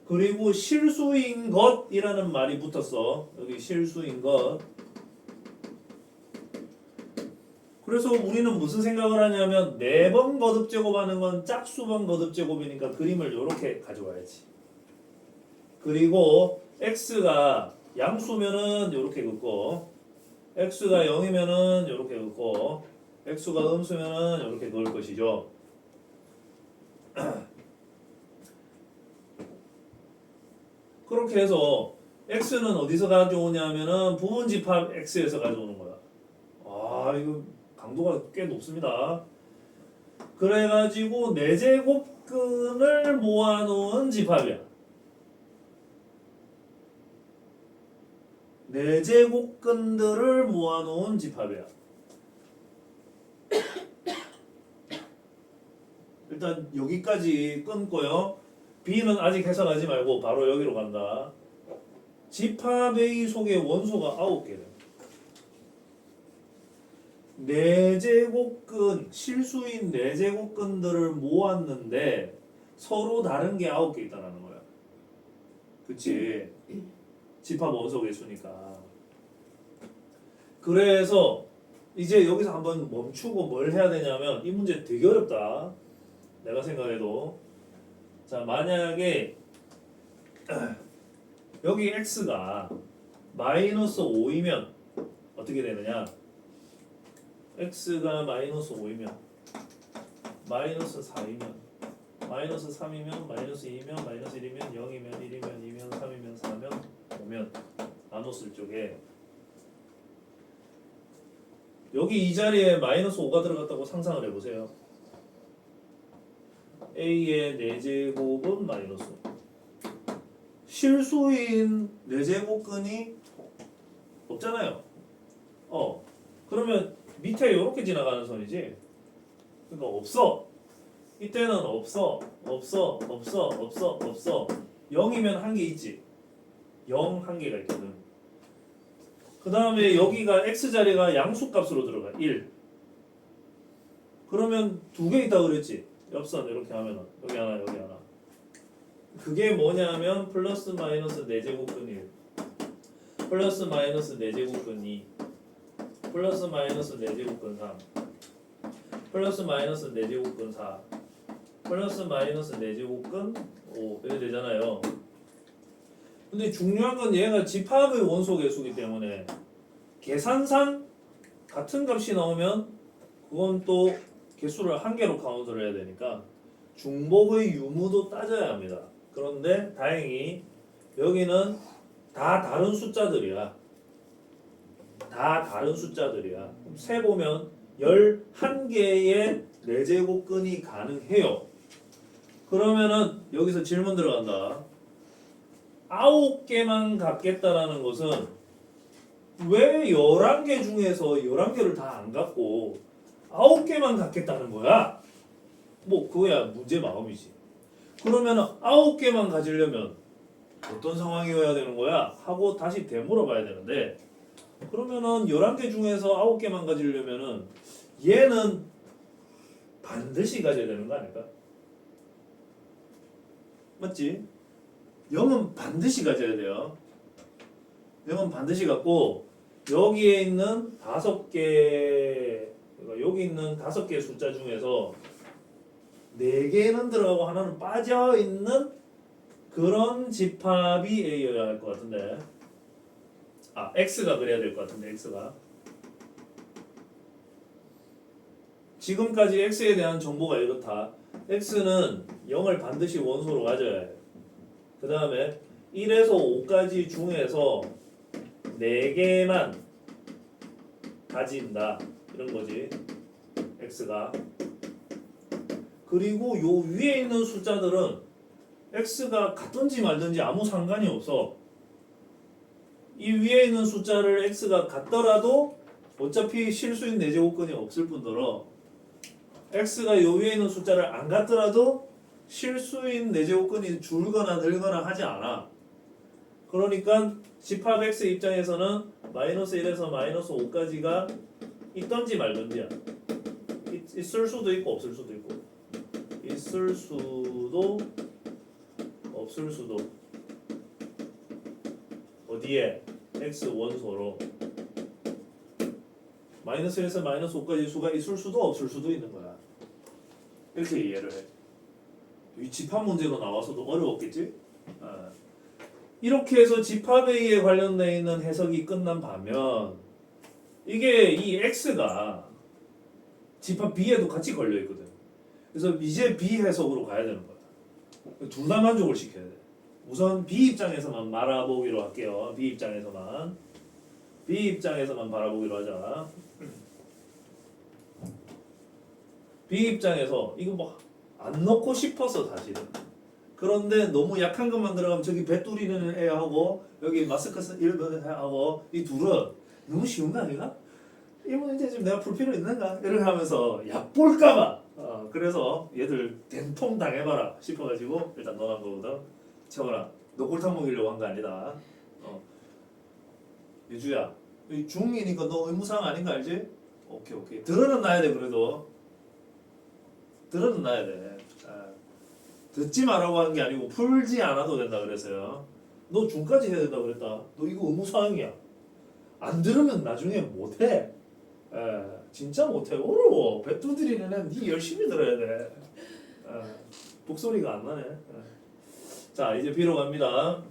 그리고 실수인 것이라는 말이 붙었어. 여기 실수인 것. 그래서 우리는 무슨 생각을 하냐면 4번 거듭 제곱하는 건 짝수번 거듭 제곱이니까 그림을 이렇게 가져와야지. 그리고 x가 양수면은 이렇게 긋고 x가 0이면은 이렇게 긋고 x가 음수면은 이렇게 그을 것이죠. 그렇게 해서 x는 어디서 가져오냐면은 부분집합 x에서 가져오는 거야. 아 이거 강도가 꽤 높습니다. 그래가지고 4제곱근을 모아놓은 집합이야. 4제곱근들을 모아놓은 집합이야. 일단 여기까지 끊고요. B는 아직 해석하지 말고 바로 여기로 간다. 집합 A 속에 원소가 9개래. 4제곱근, 실수인 4제곱근들을 모았는데 서로 다른 게 9개 있다는 거야. 그치? 집합 원소 개수니까. 그래서 이제 여기서 한번 멈추고 뭘 해야 되냐면 이 문제 되게 어렵다. 내가 생각해도. 자, 만약에 여기 x가 마이너스 5이면 어떻게 되느냐? x가 마이너스 5이면 마이너스 4이면 마이너스 3이면 마이너스 2면 마이너스 1이면 0이면 1이면 2면 3이면 4면 5면 나눴을 쪽에 여기 이 자리에 마이너스 5가 들어갔다고 상상을 해보세요. A의 4제곱은 마이너스 5. 실수인 4제곱근이 없잖아요. 그러면 밑에 이렇게 지나가는 선이지. 그러니까 없어. 이때는 없어. 0이면 한 개 있지. 0 한 개가 있거든. 그 다음에 여기가 x자리가 양수값으로 들어가. 1. 그러면 2개 있다고 그랬지. 옆선 이렇게 하면은 여기 하나 여기 하나. 그게 뭐냐면 플러스 마이너스 4제곱근 1 플러스 마이너스 4제곱근 2 플러스 마이너스 4제곱근 3 플러스 마이너스 4제곱근 4 플러스 마이너스 4제곱근 5 이렇게 되잖아요. 근데 중요한 건 얘가 집합의 원소 개수이기 때문에 계산상 같은 값이 나오면 그건 또 개수를 한 개로 카운트를 해야 되니까 중복의 유무도 따져야 합니다. 그런데 다행히 여기는 다 다른 숫자들이야. 다 다른 숫자들이야. 세보면 11개의 4제곱근이 가능해요. 그러면은 여기서 질문 들어간다. 9개만 갖겠다라는 것은 왜 11개 중에서 11개를 다 안 갖고 9개만 갖겠다는 거야? 뭐 그거야 문제 마음이지. 그러면은 9개만 가지려면 어떤 상황이어야 되는 거야? 하고 다시 되물어봐야 되는데 그러면은 11개 중에서 9개만 가지려면은 얘는 반드시 가져야 되는 거 아닐까? 맞지? 0은 반드시 가져야 돼요. 0은 반드시 갖고 여기에 있는 5개 그러니까 여기 있는 5개 숫자 중에서 4개는 들어가고 하나는 빠져있는 그런 집합이 A여야 할 것 같은데 X가 그래야 될 것 같은데 X가 지금까지 X에 대한 정보가 이렇다. X는 0을 반드시 원소로 가져야 해. 그 다음에 1에서 5까지 중에서 4개만 가진다 이런 거지 x가. 그리고 요 위에 있는 숫자들은 x가 같든지 말든지 아무 상관이 없어. 이 위에 있는 숫자를 x가 같더라도 어차피 실수인 4제곱근이 없을 뿐더러 x가 요 위에 있는 숫자를 안 같더라도 실수인 4제곱근이 줄거나 늘거나 하지 않아. 그러니까 집합 x 입장에서는 마이너스 1에서 마이너스 5까지가 있던지 말던지야. 있을 수도 있고 없을 수도 있고. 있을 수도 없을 수도. 어디에? x 원소로 마이너스 1에서 마이너스 5까지 수가 있을 수도 없을 수도 있는 거야. 이렇게 이해를 해. 이 집합 문제로 나와서도 어려웠겠지? 이렇게 해서 집합에 의해 관련되어 있는 해석이 끝난 반면 이게 이 x가 집합 b에도 같이 걸려 있거든. 그래서 이제 b 해석으로 가야 되는 거야. 둘 다 만족을 시켜야 돼. 우선 b 입장에서만 바라보기로 할게요. b 입장에서만 바라보기로 하자. b 입장에서 이거 뭐 안 넣고 싶어서 사실은. 그런데 너무 약한 것만 들어가면 저기 배 뚫리는 애하고 여기 마스크 쓴 일본 애하고 이 둘은 너무 쉬운 거 아닌가? 이거 이제 좀 내가 풀 필요 있는가? 이렇게 하면서 얕볼까봐 그래서 얘들 된통 당해봐라 싶어가지고 일단 넣어놓은 거거든. 채원아 너 골탕 먹이려고 한 거 아니다. 유주야 중2니까 너 의무사항 아닌 거 알지? 오케이 들어는 놔야 돼. 그래도 들어는 놔야 돼. 듣지 말라고 하는 게 아니고 풀지 않아도 된다 그랬어요. 너 중까지 해야 된다 그랬다. 너 이거 의무사항이야. 안 들으면 나중에 못해. 진짜 못해. 어려워. 배 두드리는 애는 니 열심히 들어야 돼. 독소리가 안 나네. 자 이제 B로 갑니다.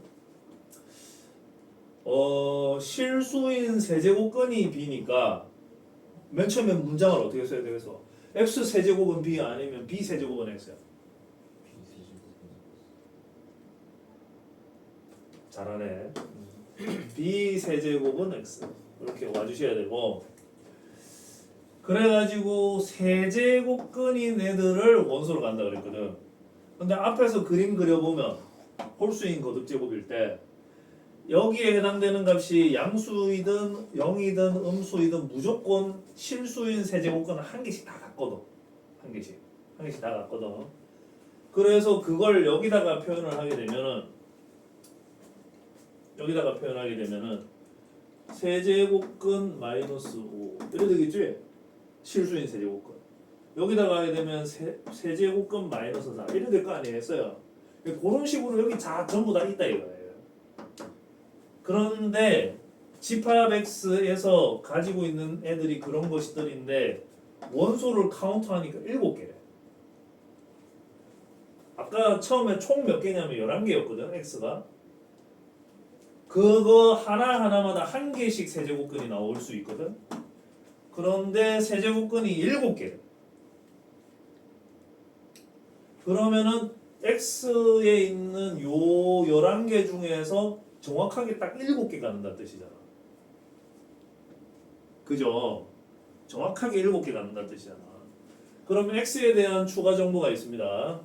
실수인 세제곱근이 B니까 맨 처음에 문장을 어떻게 써야 되겠어? X 세제곱은 B 아니면 B 세제곱은 X야. 잘하네. B 세제곱은 X 이렇게 와주셔야 되고 그래가지고 세제곱근인 애들을 원소로 간다 그랬거든. 근데 앞에서 그림 그려보면 홀수인 거듭제곱일 때 여기에 해당되는 값이 양수이든 0이든 음수이든 무조건 실수인 세제곱근은 한 개씩 다 같거든. 한 개씩 다 같거든. 그래서 그걸 여기다가 표현을 하게 되면은 세제곱근 마이너스 5 이래 되겠지? 실수인 세제곱근. 여기다가 하게 되면 세제곱근 마이너스 4 이래 될 거 아니겠어요? 그런 식으로 여기 다 전부 다 있다 이거예요. 그런데 집합 X에서 가지고 있는 애들이 그런 것들인데 원소를 카운트하니까 7개래. 아까 처음에 총 몇 개냐면 11개였거든 X가. 그거 하나하나마다 한 개씩 세제곱근이 나올 수 있거든. 그런데 세제곱근이 7개. 그러면은 X에 있는 요 11개 중에서 정확하게 딱 7개 갖는다는 뜻이잖아. 그죠? 정확하게 7개 갖는다는 뜻이잖아. 그러면 X에 대한 추가 정보가 있습니다.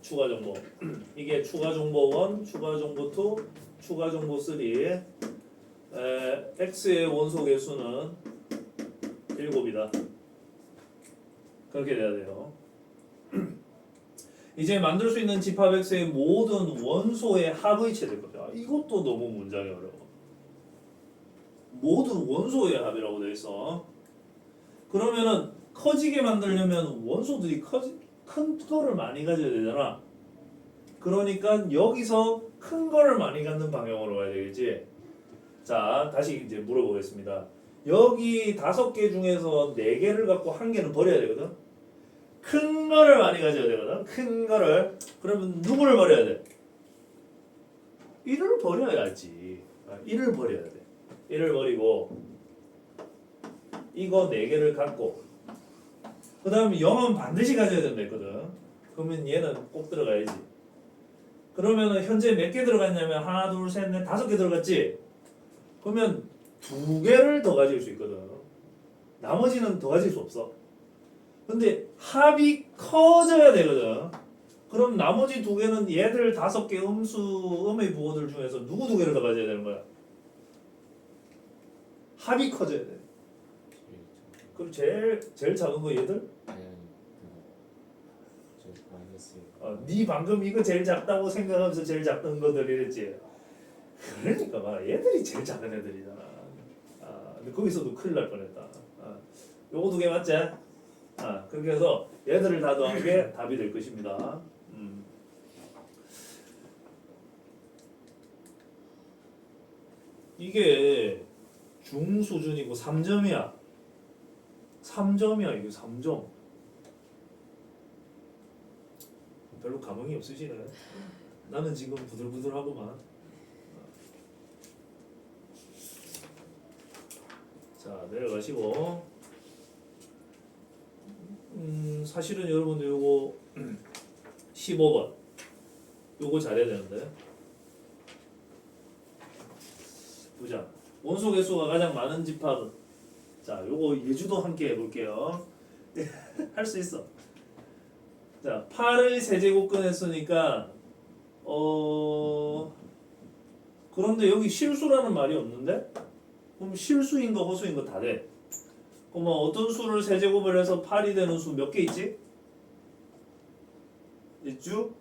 추가 정보. 이게 추가 정보 1, 추가 정보 2, 추가 정보 3. X의 원소 개수는 7이다. 그렇게 돼야 돼요. 이제 만들 수 있는 집합 X의 모든 원소의 합의체 될 겁니다. 이것도 너무 문장이 어려워. 모든 원소의 합이라고 돼 있어. 그러면은 커지게 만들려면 원소들이 큰 거를 많이 가져야 되잖아. 그러니까 여기서 큰 거를 많이 갖는 방향으로 가야 되겠지. 자, 다시 이제 물어보겠습니다. 여기 5개 중에서 4개를 갖고 1개는 버려야 되거든. 큰 거를 많이 가져야 되거든. 큰 거를. 그러면 누구를 버려야 돼? 1을 버려야지. 1을 버려야 돼. 1을 버리고 이거 4개를 갖고 그 다음에 0은 반드시 가져야 된다 했거든. 그러면 얘는 꼭 들어가야지. 그러면 현재 몇 개 들어갔냐면 하나, 둘, 셋, 넷, 5개 들어갔지? 그러면 2개를 더 가질 수 있거든. 나머지는 더 가질 수 없어. 근데 합이 커져야 되거든. 그럼 나머지 2개는 얘들 5개 음의 부호들 중에서 누구 2개를 더 가져야 되는 거야? 합이 커져야 돼. 그럼 제일 작은 거 얘들? 아니 저 마이너스 네 방금 이거 제일 작다고 생각하면서 제일 작던 것들 이랬지. 그러니까 봐, 얘들이 제일 작은 애들이잖아. 근데 거기서도 큰일 날 뻔했다. 요거 두 개 맞지? 그렇게 해서 얘들을 다 더한 게 답이 될 것입니다. 이게 중수준이고 3점이야. 3점이야 이게 3점. 별로 감흥이 없으시네. 나는 지금 부들부들하고만. 자 내려가시고 사실은 여러분들 요거 15번 요거 잘해야 되는데 보자. 원소 개수가 가장 많은 집합은 자 요거 예주도 함께 해볼게요. 할 수 있어. 자 8의 세제곱근 했으니까 그런데 여기 실수라는 말이 없는데? 그럼 실수인 거 허수인 거 다 돼. 그럼 어떤 수를 세제곱을 해서 8이 되는 수 몇 개 있지? 있죠?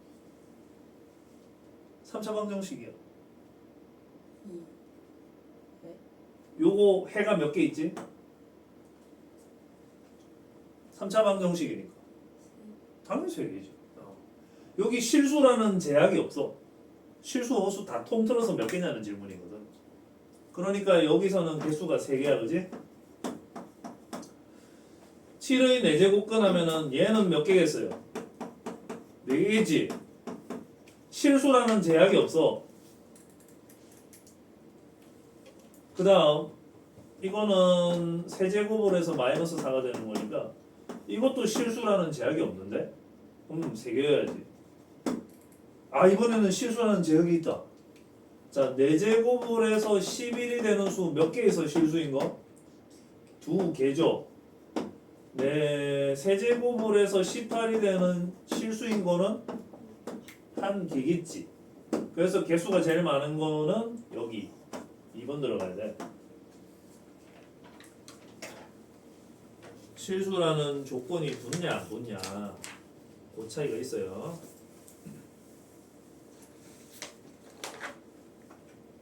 3차 방정식이야. 요거 해가 몇 개 있지? 3차 방정식이니까 당연히 3개지. 여기 실수라는 제약이 없어. 실수 허수 다 통틀어서 몇 개냐는 질문이거든. 그러니까 여기서는 개수가 3개야, 그지? 7의 4제곱근 하면은 얘는 몇 개겠어요? 4개겠지? 실수라는 제약이 없어. 그 다음 이거는 세제곱을 해서 마이너스 4가 되는 거니까 이것도 실수라는 제약이 없는데? 그럼 3개여야지. 이번에는 실수라는 제약이 있다. 자, 4제곱을 해서 11이 되는 수 몇 개에서 실수인 거? 2개죠. 네, 세제곱을 해서 18이 되는 실수인 거는 1개겠지. 그래서 개수가 제일 많은 거는 여기 2번 들어가야 돼. 실수라는 조건이 붙냐 안 붙냐 그 차이가 있어요.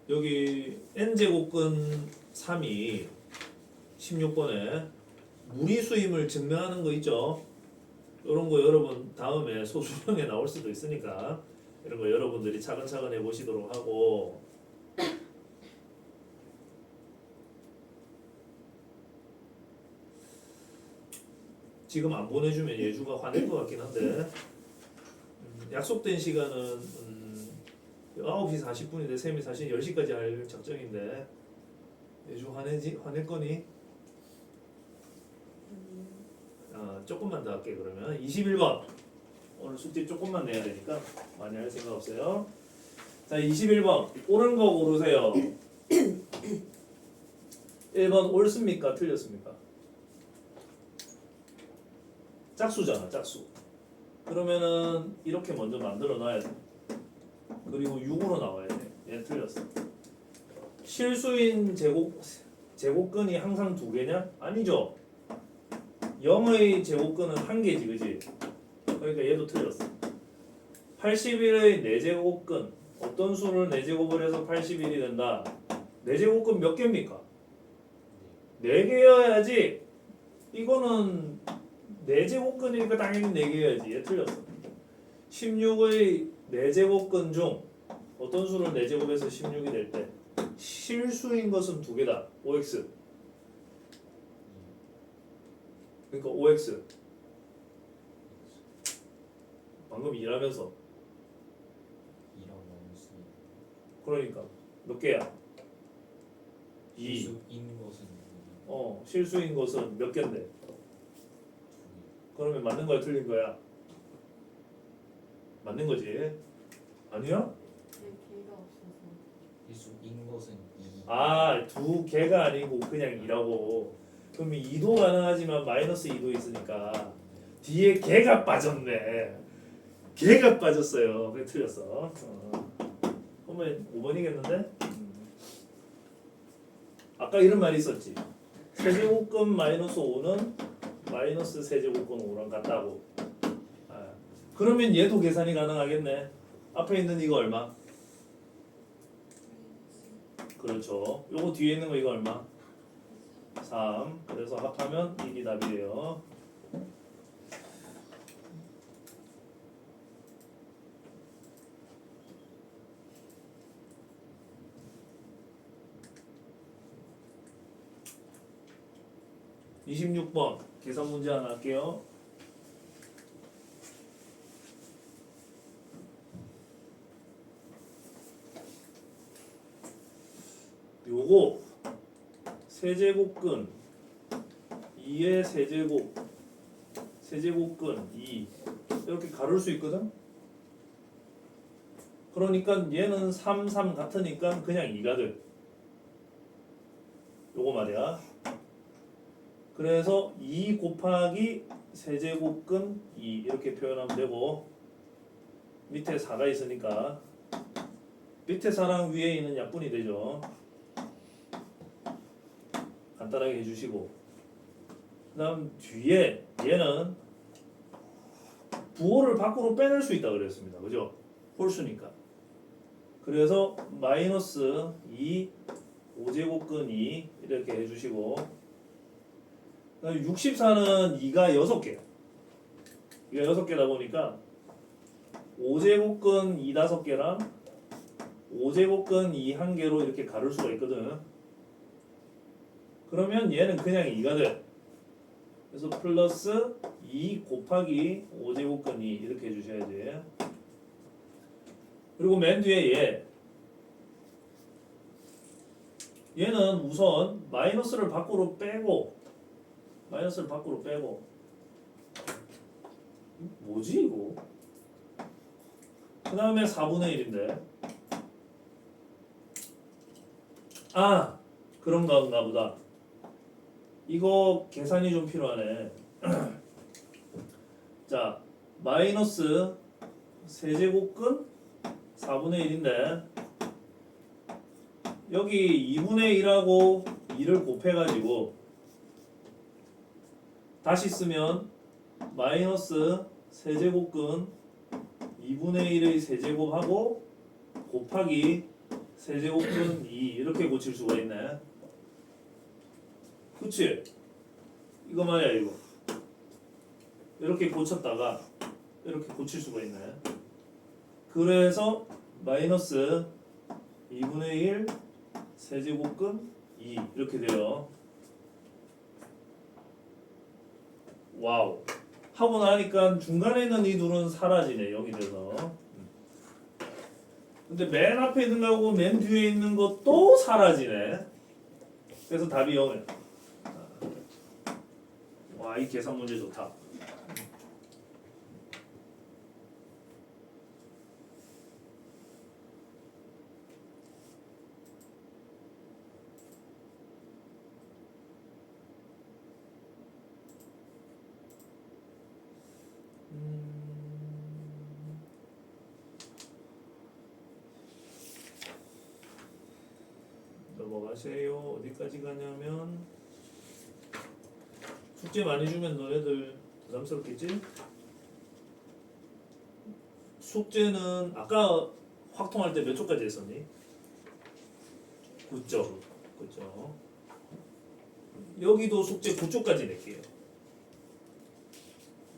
여기 n제곱근 3이 16번에 무리수임을 증명하는 거 있죠. 이런 거 여러분 다음에 소수형에 나올 수도 있으니까 이런 거 여러분들이 차근차근 해보시도록 하고 지금 안 보내주면 예주가 화낼 것 같긴 한데 약속된 시간은 9시 40분인데 쌤이 사실 10시까지 할 작정인데 예주 화낼 거니? 조금만 더 할게. 그러면 21번 오늘 숙제 조금만 내야 되니까 많이 할 생각 없어요. 자 21번 옳은 거 고르세요. 1번 옳습니까? 틀렸습니까? 짝수잖아 짝수. 그러면은 이렇게 먼저 만들어 놔야 돼. 그리고 6으로 나와야 돼. 얘 틀렸어. 실수인 제곱근이 항상 2개냐? 아니죠. 0의 제곱근은 1개지 그지? 그러니까 얘도 틀렸어. 81의 4제곱근 어떤 수를 4제곱을 해서 81이 된다. 4제곱근 몇 개입니까? 4개여야지. 이거는 4제곱근이니까 당연히 4개여야지. 얘 틀렸어. 16의 4제곱근 중 어떤 수를 4제곱해서 16이 될 때 실수인 것은 2개다. OX. 그러니까 OX. 방금 일하면서. 2랑 마이너스 그러니까 몇 개야? 2. 실수인 것은 실수인 것은 몇 개인데? 그러면 맞는 거야 틀린 거야? 맞는 거지? 아니야? 개가 없어서. 실수인 것은 2. 2개가 아니고 그냥 2라고. 그럼 2도 가능하지만 마이너스 2도 있으니까 뒤에 개가 빠졌네. 개가 빠졌어요. 그게 틀렸어. 그러면 5번이겠는데? 아까 이런 말이 있었지. 세제곱근 마이너스 5는 마이너스 세제곱근 5랑 같다고. 아, 그러면 얘도 계산이 가능하겠네. 앞에 있는 이거 얼마? 그렇죠. 요거 뒤에 있는 거 이거 얼마? 3. 그래서 합하면 1이 답이에요. (26번) 계산 문제 하나 할게요. 요거 세제곱근 2의 세제곱근 2 이렇게 가를 수 있거든. 그러니까 얘는 3, 3 같으니까 그냥 2가 돼. 요거 말이야. 그래서 2 곱하기 세제곱근 2 이렇게 표현하면 되고, 밑에 4가 있으니까 밑에 4랑 위에 있는 약분이 되죠. 간단하게 해주시고, 그 다음 뒤에 얘는 부호를 밖으로 빼낼 수 있다 그랬습니다. 그죠? 홀수니까. 그래서 마이너스 2 5제곱근 2 이렇게 해주시고, 그 다음에 64는 2가 6개. 2가 6개다 보니까 5제곱근 2 5개랑 5제곱근 2 1개로 이렇게 가를 수가 있거든. 그러면 얘는 그냥 2가 돼. 그래서 플러스 2 곱하기 5제곱근 2 이렇게 해주셔야지. 그리고 맨 뒤에 얘는 우선 마이너스를 밖으로 빼고 뭐지 이거? 그 다음에 4분의 1인데 아 그런가 보다. 이거 계산이 좀 필요하네. 자, 마이너스 세제곱근 4분의 1인데 여기 2분의 1하고 2를 곱해가지고 다시 쓰면 마이너스 세제곱근 2분의 1의 세제곱하고 곱하기 세제곱근 2 이렇게 고칠 수가 있네. 그치? 이거 말이야 이거. 이렇게 고쳤다가 이렇게 고칠 수가 있네. 그래서 마이너스 2분의 1 세제곱근 2 이렇게 돼요. 와우. 하고 나니까 중간에 있는 이 둘은 사라지네. 0이 돼서. 근데 맨 앞에 있는 거하고 맨 뒤에 있는 거 또 사라지네. 그래서 답이 0이야. 와, 이 계산 문제 좋다. 넘어가세요. 어디까지 가냐면 숙제 많이 주면 너네들 부담스럽겠지? 숙제는 아까 확통할 때 몇 초까지 했었니? 9점. 그죠? 여기도 숙제 9초까지 낼게요.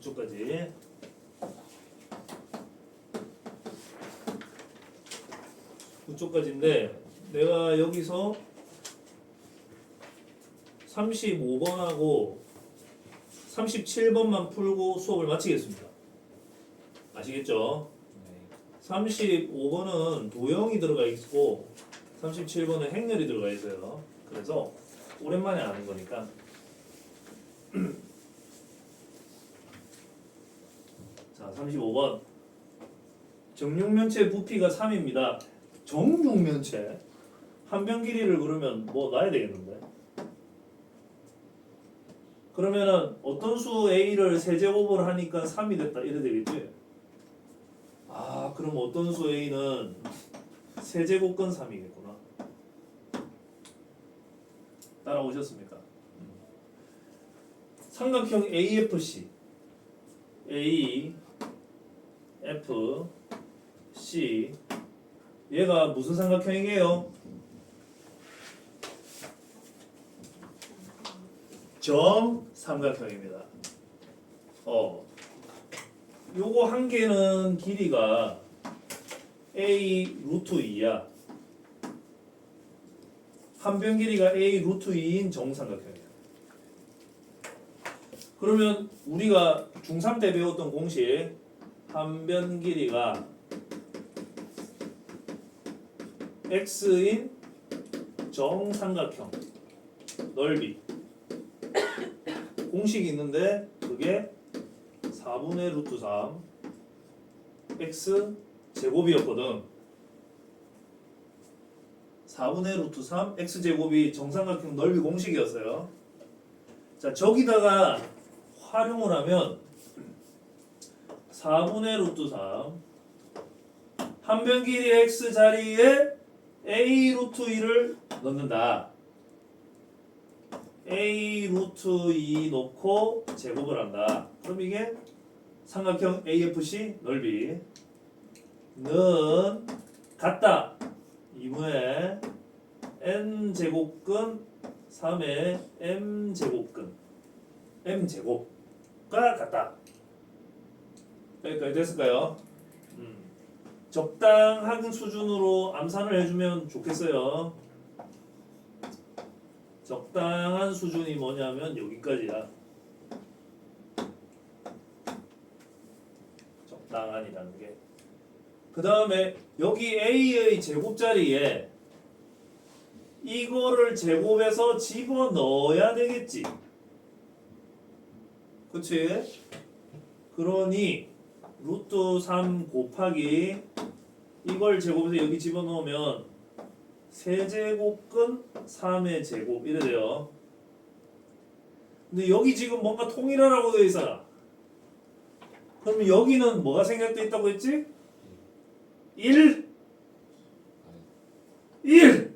9초까지. (9초까지인데) 내가 여기서 35번하고 37번만 풀고 수업을 마치겠습니다. 아시겠죠? 네. 35번은 도형이 들어가 있고 37번은 행렬이 들어가 있어요. 그래서 오랜만에 아는 거니까. 자, 35번. 정육면체 부피가 3입니다. 정육면체 한 변 길이를 그러면 뭐 놔야 되겠는데? 그러면은 어떤 수 A를 세제곱을 하니까 3이 됐다 이래 되겠지? 아, 그럼 어떤 수 A는 세제곱근 3이겠구나. 따라오셨습니까? 삼각형 AFC AFC 얘가 무슨 삼각형이게요? 정삼각형입니다. 요거 한 개는 길이가 A 루트 2야. 한 변 길이가 A 루트 2인 정삼각형이야. 그러면 우리가 중3 때 배웠던 공식 한 변 길이가 X인 정삼각형 넓이 공식이 있는데 그게 4분의 루트 3 X 제곱이었거든. 4분의 루트 3 X 제곱이 정삼각형 넓이 공식이었어요. 자, 저기다가 활용을 하면 4분의 루트 3 한 변 길이 X 자리에 A 루트 2를 넣는다. A 루트 2 놓고 제곱을 한다. 그럼 이게 삼각형 AFC 넓이는 같다. 2분의 n 제곱근 3의 m 제곱근 m 제곱과 같다. 여기까지 됐을까요? 적당한 수준으로 암산을 해주면 좋겠어요. 적당한 수준이 뭐냐면 여기까지야. 적당한이라는 게. 그 다음에 여기 A의 제곱 자리에 이거를 제곱해서 집어넣어야 되겠지. 그치? 그러니 루트 3 곱하기 이걸 제곱해서 여기 집어넣으면 세제곱근 3의 제곱 이래 돼요. 근데 여기 지금 뭔가 통일하라고 되어 있어요. 그러면 여기는 뭐가 생략되어 있다고 했지? 1 1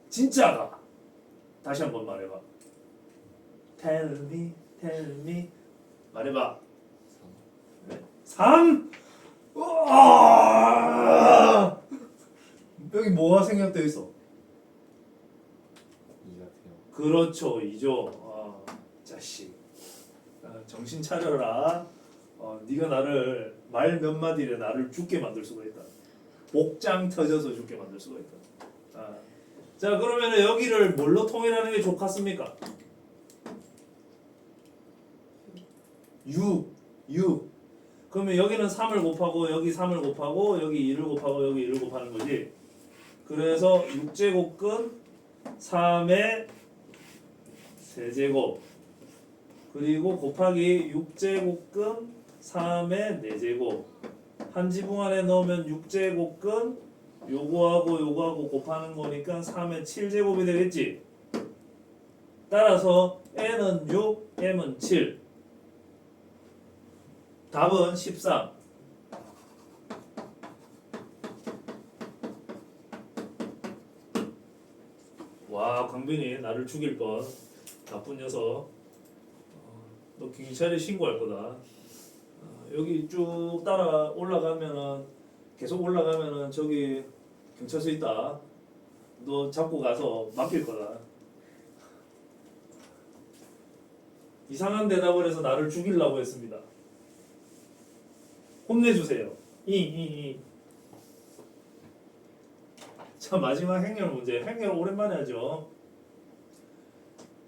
진짜가. 다시 한번 말해봐. Tell me 말해봐. 3 우와! 여기 뭐가 생략되어 있어? 2 같아요. 그렇죠, 2죠. 자식. 정신 차려라. 네가 나를 말 몇 마디에 나를 죽게 만들 수가 있다. 복장 터져서 죽게 만들 수가 있다. 자, 그러면 여기를 뭘로 통일하는 게 좋겠습니까? 6. 그러면 여기는 3을 곱하고 여기 3을 곱하고 여기 2를 곱하고 여기 1을 곱하는 거지. 그래서 6제곱근 3의 세제곱 그리고 곱하기 6제곱근 3의 4제곱 한 지붕 안에 넣으면 6제곱근 요거하고 곱하는 거니까 3의 7제곱이 되겠지. 따라서 n은 6, m은 7. 답은 13. 와, 강빈이 나를 죽일 뻔. 나쁜 녀석. 너 경찰에 신고할 거다. 여기 쭉 따라 올라가면은 계속 올라가면은 저기 경찰서 있다. 너 잡고 가서 맡길 거다. 이상한 대답을 해서 나를 죽이려고 했습니다. 혼내주세요. 자, 마지막 행렬 문제. 행렬 오랜만에 하죠.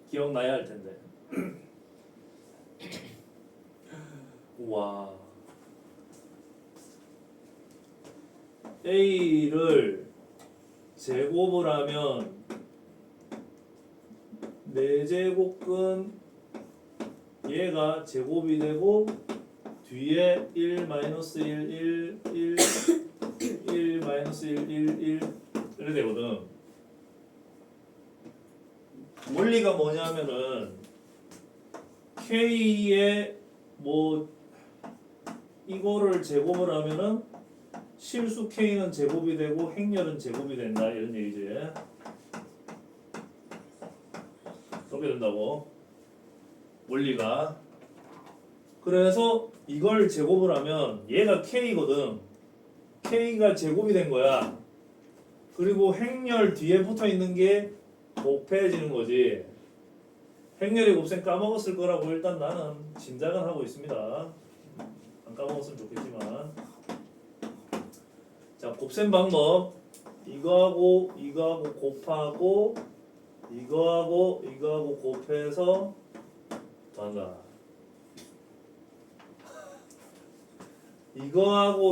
기억나야 할 텐데. 와. A를 제곱을 하면 4제곱근 얘가 제곱이 되고 뒤에 1, -1, 1, 1, 1, -1, 1, 1 이렇게 되거든. 원리가 뭐냐면은 K의 뭐 이거를 제곱을 하면은 실수 K는 제곱이 되고 행렬은 제곱이 된다 이런 얘기지. 그렇게 된다고 원리가. 그래서 이걸 제곱을 하면 얘가 K거든. K가 제곱이 된 거야. 그리고 행렬 뒤에 붙어 있는 게 곱해지는 거지. 행렬의 곱셈 까먹었을 거라고 일단 나는 짐작은 하고 있습니다. 안 까먹었으면 좋겠지만. 자, 곱셈 방법. 이거하고 곱하고 이거하고 곱해서 더한다. 이거하고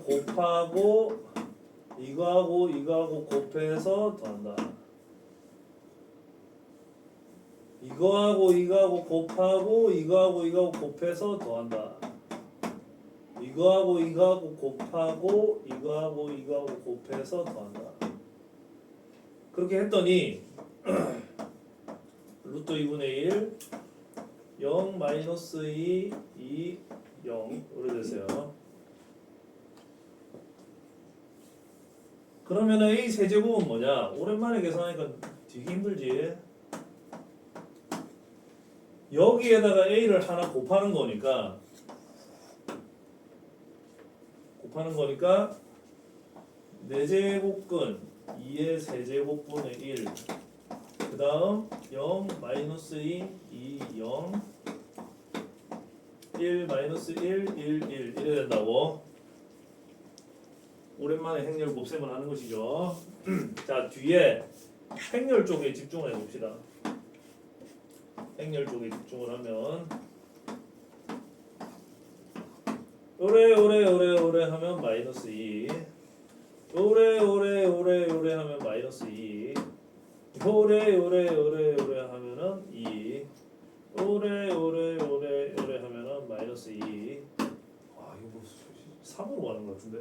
곱하고 이거하고 곱해서 더한다. 이거하고 곱하고 이거하고 곱해서 더한다. 이거하고 곱하고 이거하고 곱해서 더한다. 그렇게 했더니 루트 2분의 1 0 마이너스 2 0 이렇게 됐어요. 그러면 A 세제곱은 뭐냐? 오랜만에 계산하니까 되게 힘들지. 여기에다가 A를 하나 곱하는 거니까 4제곱근 2의 세제곱분의 1 그 다음 0 마이너스 2 0 1 마이너스 1 이래 된다고. 오랜만에 행렬 곱셈을 하는 것이죠. 자, 뒤에 행렬 쪽에 집중을 해봅시다. 행렬 쪽에 집중을 하면 오래 하면 마이너스 2 오래 하면 마이너스 2 오래 하면은 2 오래 하면은 마이너스 2. 아, 이거 뭐 3으로 가는 것 같은데.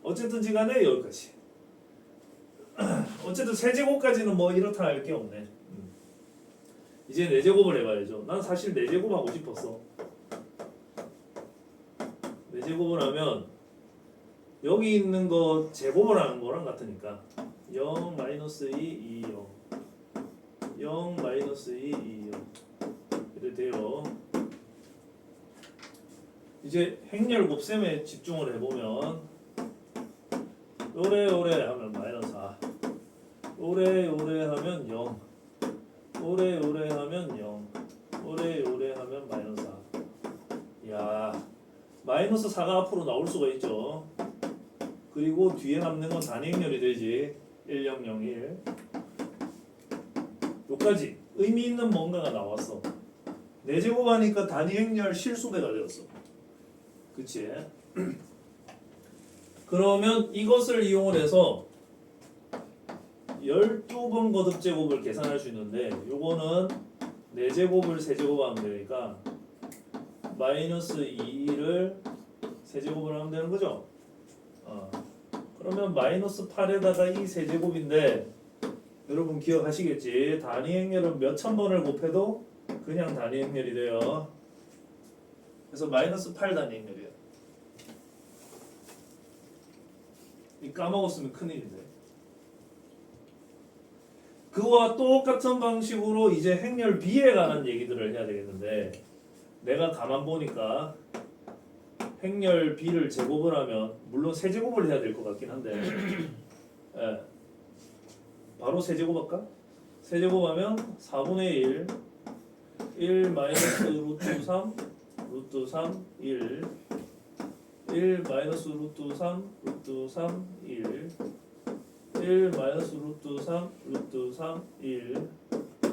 어쨌든지 간에 여기까지. 어쨌든 세제곱까지는 뭐 이렇다 할 게 없네. 이제 4제곱을 해봐야죠. 난 사실 4제곱 하고 싶었어. 4제곱을 하면 여기 있는 거 제곱을 하는 거랑 같으니까 0 마이너스 2 0 0 마이너스 2 0 이래 돼요. 이제 행렬 곱셈에 집중을 해보면 오래 하면 마이너스 4 오래 하면 0 오래 하면 0 오래 하면 마이너스 4. 야, 마이너스 4가 앞으로 나올 수가 있죠. 그리고 뒤에 남는 건 단위행렬이 되지. 1 0 0 1 여기까지 의미 있는 뭔가가 나왔어. 4제곱 하니까 단위행렬 실수배가 되었어. 그치? 그러면 이것을 이용을 해서 12번 거듭제곱을 계산할 수 있는데 요거는 4제곱을 세제곱하면 되니까 마이너스 2를 세제곱을 하면 되는 거죠. 그러면 마이너스 8에다가 이 세제곱인데 여러분 기억하시겠지? 단위행렬은 몇천 번을 곱해도 그냥 단위행렬이 돼요. 그래서 마이너스 8 단위행렬이에요. 이 까먹었으면 큰일인데. 그와 똑같은 방식으로 이제 행렬 B에 관한 얘기들을 해야 되겠는데 내가 가만 보니까 행렬 B를 제곱을 하면 물론 세제곱을 해야 될 것 같긴 한데 예. 바로 세제곱할까? 세제곱하면 4분의 1 마이너스 루트 3 1 마이너스 루트 3 1 마이너스 루트 3 1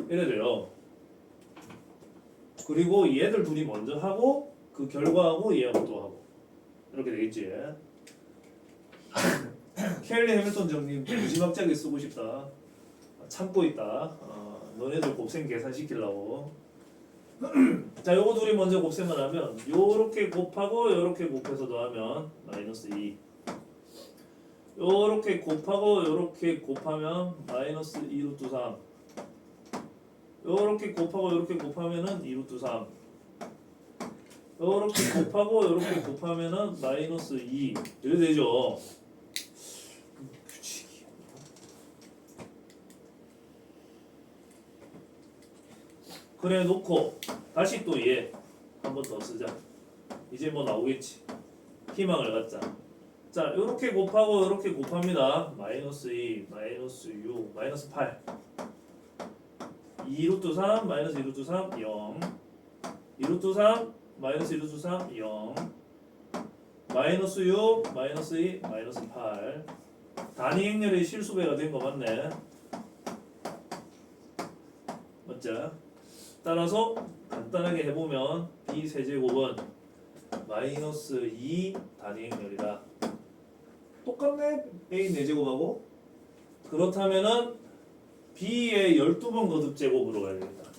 이래 돼요. 그리고 얘들 둘이 먼저 하고 그 결과하고 얘하고 또 하고 이렇게 되겠지. 켈리 해밀턴 정님 무지막지하게 쓰고 싶다. 참고 있다. 너네들 곱셈 계산시키려고. 자, 요거 둘이 먼저 곱셈을 하면 요렇게 곱하고 요렇게 곱해서 더하면 마이너스 2 요렇게 곱하고 요렇게 곱하면 마이너스 2 루트 3 요렇게 곱하고 요렇게 곱하면은 2 루트 3 요렇게 곱하고 요렇게 곱하면은 마이너스 2 이래 되죠. 규칙이 그래 놓고 다시 또 얘 한 번 더 쓰자. 이제 뭐 나오겠지. 희망을 갖자. 자, 요렇게 곱하고 요렇게 곱합니다. 마이너스 2, 마이너스 6, 마이너스 8. 2루트 3, 마이너스 2루트 3, 0. 2루트 3, 마이너스 2루트 3, 0. 마이너스 6, 마이너스 2, 마이너스 8. 단위 행렬이 실수배가 된 거 맞네. 맞죠? 따라서 간단하게 해보면 B 세제곱은 마이너스 2 단위 행렬이다. 똑같네. A 4제곱하고. 그렇다면은 B의 12번 거듭 제곱으로 가야 되겠다.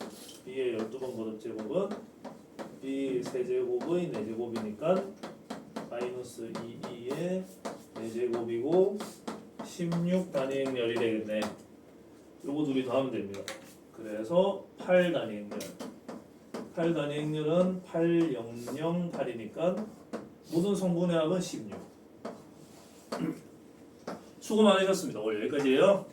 B의 12번 거듭 제곱은 B 세제곱의 4제곱이니까 마이너스 2의 4제곱이고 16 단위 행렬이 되겠네. 요거 둘이 더하면 됩니다. 그래서 8 단위 행렬. 8 단위 행렬은 8, 0, 0, 8이니까 모든 성분의 합은 16. 수고 많으셨습니다. 오늘 여기까지예요.